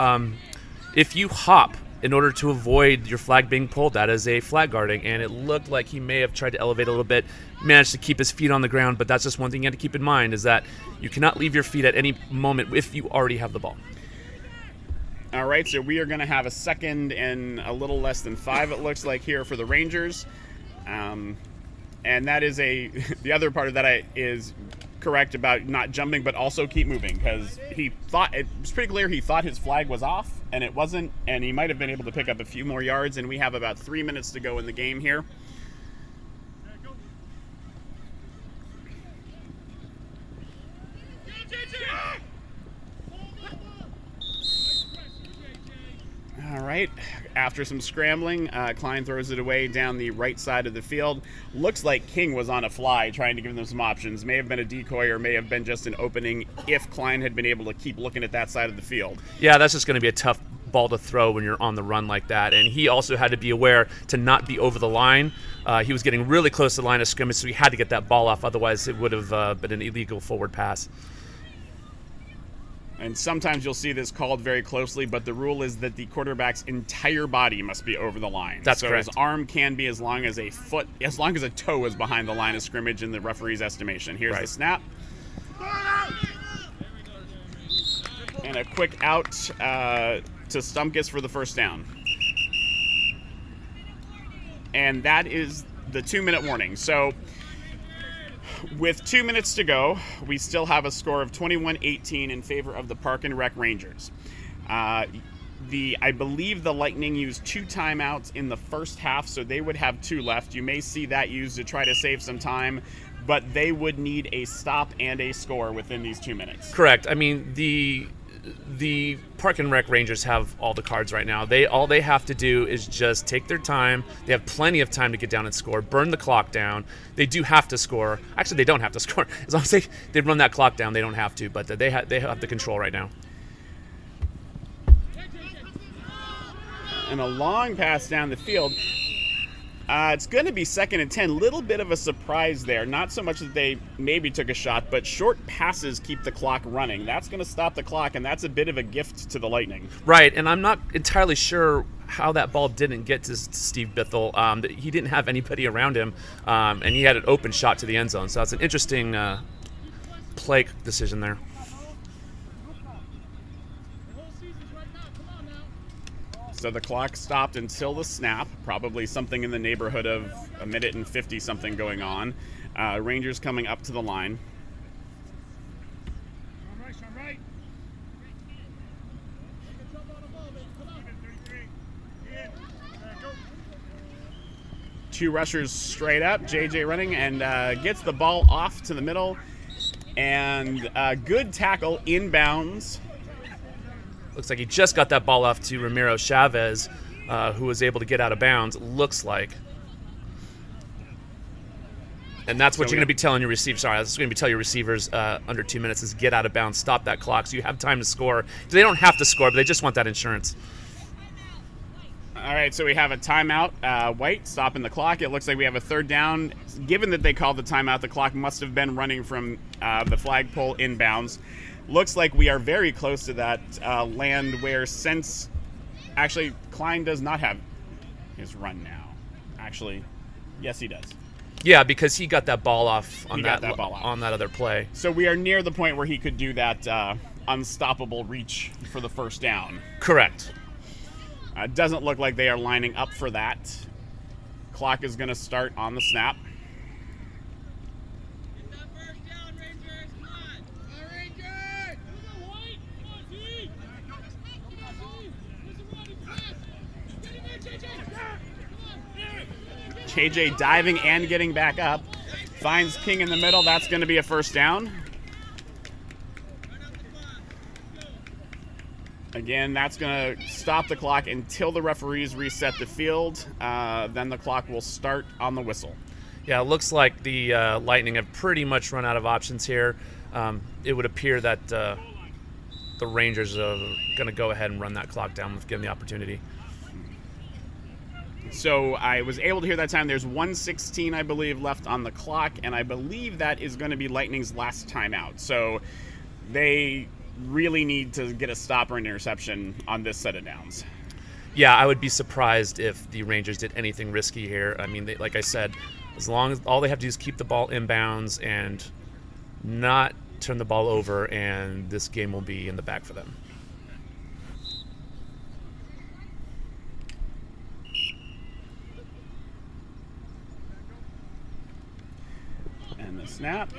If you hop in order to avoid your flag being pulled, that is a flag guarding, and it looked like he may have tried to elevate a little bit, managed to keep his feet on the ground, but that's just one thing you have to keep in mind, is that you cannot leave your feet at any moment if you already have the ball. All right, so we are going to have a second and a little less than 5, it looks like, here for the Rangers. And that is the other part of that is correct about not jumping, but also keep moving, because it was pretty clear he thought his flag was off, and it wasn't, and he might have been able to pick up a few more yards, and we have about 3 minutes to go in the game here. All right, after some scrambling, Klein throws it away down the right side of the field. Looks like King was on a fly trying to give them some options. May have been a decoy or may have been just an opening if Klein had been able to keep looking at that side of the field. Yeah, that's just going to be a tough ball to throw when you're on the run like that. And he also had to be aware to not be over the line. He was getting really close to the line of scrimmage, so he had to get that ball off. Otherwise, it would have been an illegal forward pass. And sometimes you'll see this called very closely, but the rule is that the quarterback's entire body must be over the line. That's so correct. His arm can be as long as a toe is behind the line of scrimmage in the referee's estimation. Here's the snap. And a quick out to Stumpkus for the first down. And that is the 2-minute warning. So with 2 minutes to go, we still have a score of 21-18 in favor of the Park and Rec Rangers. I believe the Lightning used 2 timeouts in the first half, so they would have 2 left. You may see that used to try to save some time, but they would need a stop and a score within these 2 minutes. Correct. I mean, the Park and Rec Rangers have all the cards right now. All they have to do is just take their time. They have plenty of time to get down and score, burn the clock down. They do have to score. Actually, they don't have to score. As long as they run that clock down, they don't have to, but they have the control right now. And a long pass down the field. It's going to be 2nd and 10. Little bit of a surprise there. Not so much that they maybe took a shot, but short passes keep the clock running. That's going to stop the clock, and that's a bit of a gift to the Lightning. Right, and I'm not entirely sure how that ball didn't get to Steve Bithell. He didn't have anybody around him, and he had an open shot to the end zone. So that's an interesting play decision there. So the clock stopped until the snap, probably something in the neighborhood of 1:50 minutes something going on. Rangers coming up to the line. Two rushers straight up. JJ running and gets the ball off to the middle. And good tackle inbounds. Looks like he just got that ball off to Ramiro Chavez, who was able to get out of bounds, looks like. And that's what you're going to be telling your receivers. Sorry, that's going to be telling your receivers under 2 minutes is get out of bounds, stop that clock, so you have time to score. They don't have to score, but they just want that insurance. All right, so we have a timeout. White stopping the clock. It looks like we have a 3rd down. Given that they called the timeout, the clock must have been running from the flagpole inbounds. Looks like we are very close to that land where actually, Klein does not have his run now. Actually, yes, he does. Yeah, because he got that ball off on that other play. So we are near the point where he could do that unstoppable reach for the first down. Correct. Doesn't look like they are lining up for that. Clock is going to start on the snap. KJ diving and getting back up. Finds King in the middle. That's going to be a first down. Again, that's going to stop the clock until the referees reset the field. Then the clock will start on the whistle. Yeah, it looks like the Lightning have pretty much run out of options here. It would appear that the Rangers are going to go ahead and run that clock down if given the opportunity. So I was able to hear that time. There's 1:16, I believe, left on the clock, and I believe that is going to be Lightning's last timeout. So they really need to get a stop or an interception on this set of downs. Yeah, I would be surprised if the Rangers did anything risky here. I mean, like I said, as long as all they have to do is keep the ball inbounds and not turn the ball over, and this game will be in the bag for them. And the snap.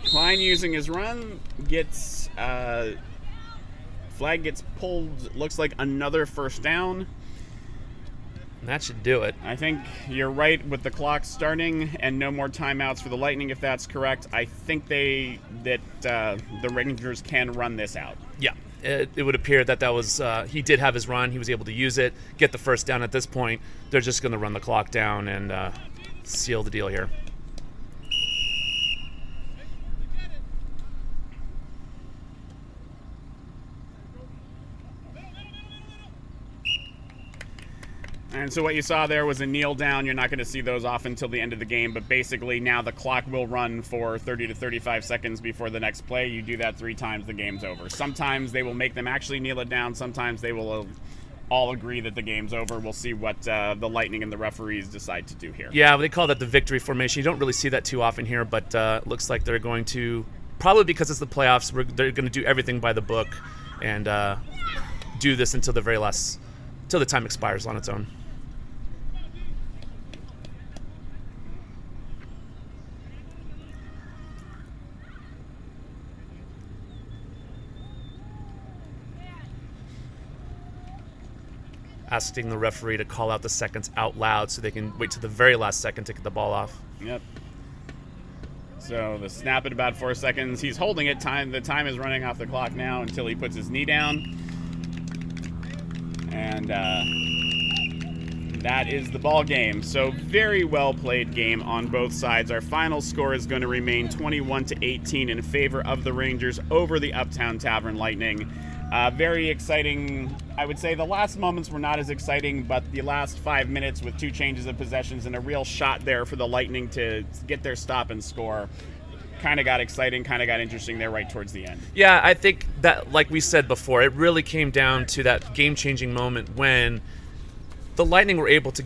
Klein using his run gets flag gets pulled. Looks like another first down. And that should do it. I think you're right with the clock starting and no more timeouts for the Lightning, if that's correct. I think the Rangers can run this out. Yeah, it would appear that was he did have his run. He was able to use it, get the first down. At this point, they're just going to run the clock down and seal the deal here. And so what you saw there was a kneel down. You're not going to see those off until the end of the game, but basically now the clock will run for 30 to 35 seconds before the next play. You do that 3 times, the game's over. Sometimes they will make them actually kneel it down. Sometimes they will all agree that the game's over. We'll see what the Lightning and the referees decide to do here. Yeah, they call that the victory formation. You don't really see that too often here, but looks like they're going to, probably because it's the playoffs, they're going to do everything by the book and do this until the very last, till the time expires on its own. Asking the referee to call out the seconds out loud so they can wait to the very last second to get the ball off. Yep. So the snap at about 4 seconds. He's holding it. The time is running off the clock now until he puts his knee down. And that is the ball game. So very well played game on both sides. Our final score is going to remain 21-18 in favor of the Rangers over the Uptown Tavern Lightning. Very exciting. I would say the last moments were not as exciting, but the last 5 minutes with 2 changes of possessions and a real shot there for the Lightning to get their stop and score kind of got exciting, kind of got interesting there right towards the end. Yeah, I think that, like we said before, it really came down to that game-changing moment when the Lightning were able to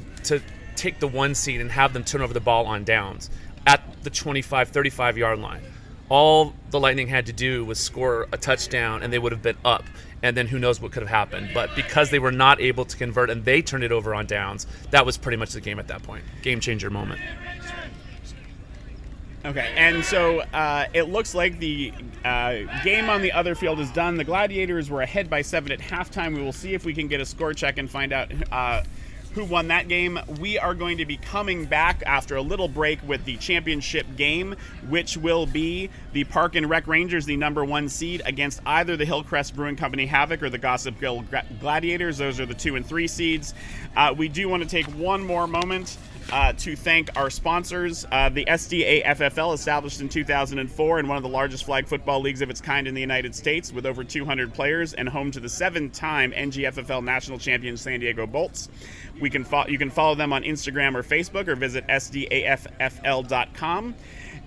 take the 1 seed and have them turn over the ball on downs at the 25, 35-yard line. All the Lightning had to do was score a touchdown, and they would have been up. And then who knows what could have happened. But because they were not able to convert and they turned it over on downs, that was pretty much the game at that point. Game changer moment. Okay, and so it looks like the game on the other field is done. The Gladiators were ahead by 7 at halftime. We will see if we can get a score check and find out who won that game. We are going to be coming back after a little break with the championship game, which will be the Park and Rec Rangers, the number 1 seed, against either the Hillcrest Brewing Company Havoc or the Gossip Girl Gladiators. Those are the 2 and 3 seeds. We do want to take one more moment to thank our sponsors. The SDAFFL, established in 2004 and one of the largest flag football leagues of its kind in the United States, with over 200 players and home to the 7-time NGFFL national champion San Diego Bolts. You can follow them on Instagram or Facebook, or visit SDAFFL.com.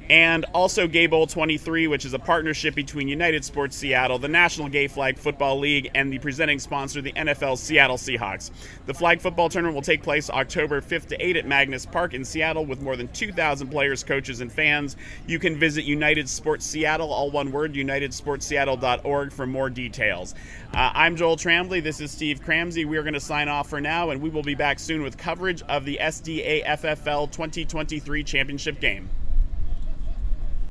And also Gay Bowl 23, which is a partnership between United Sports Seattle, the National Gay Flag Football League, and the presenting sponsor, the NFL Seattle Seahawks. The flag football tournament will take place October 5th to 8 at Magnus Park in Seattle with more than 2,000 players, coaches, and fans. You can visit United Sports Seattle, all one word, unitedsportsseattle.org for more details. I'm Joel Trambley. This is Steve Cramsie. We are going to sign off for now, and we will be back soon with coverage of the SDAFFL 2023 championship game.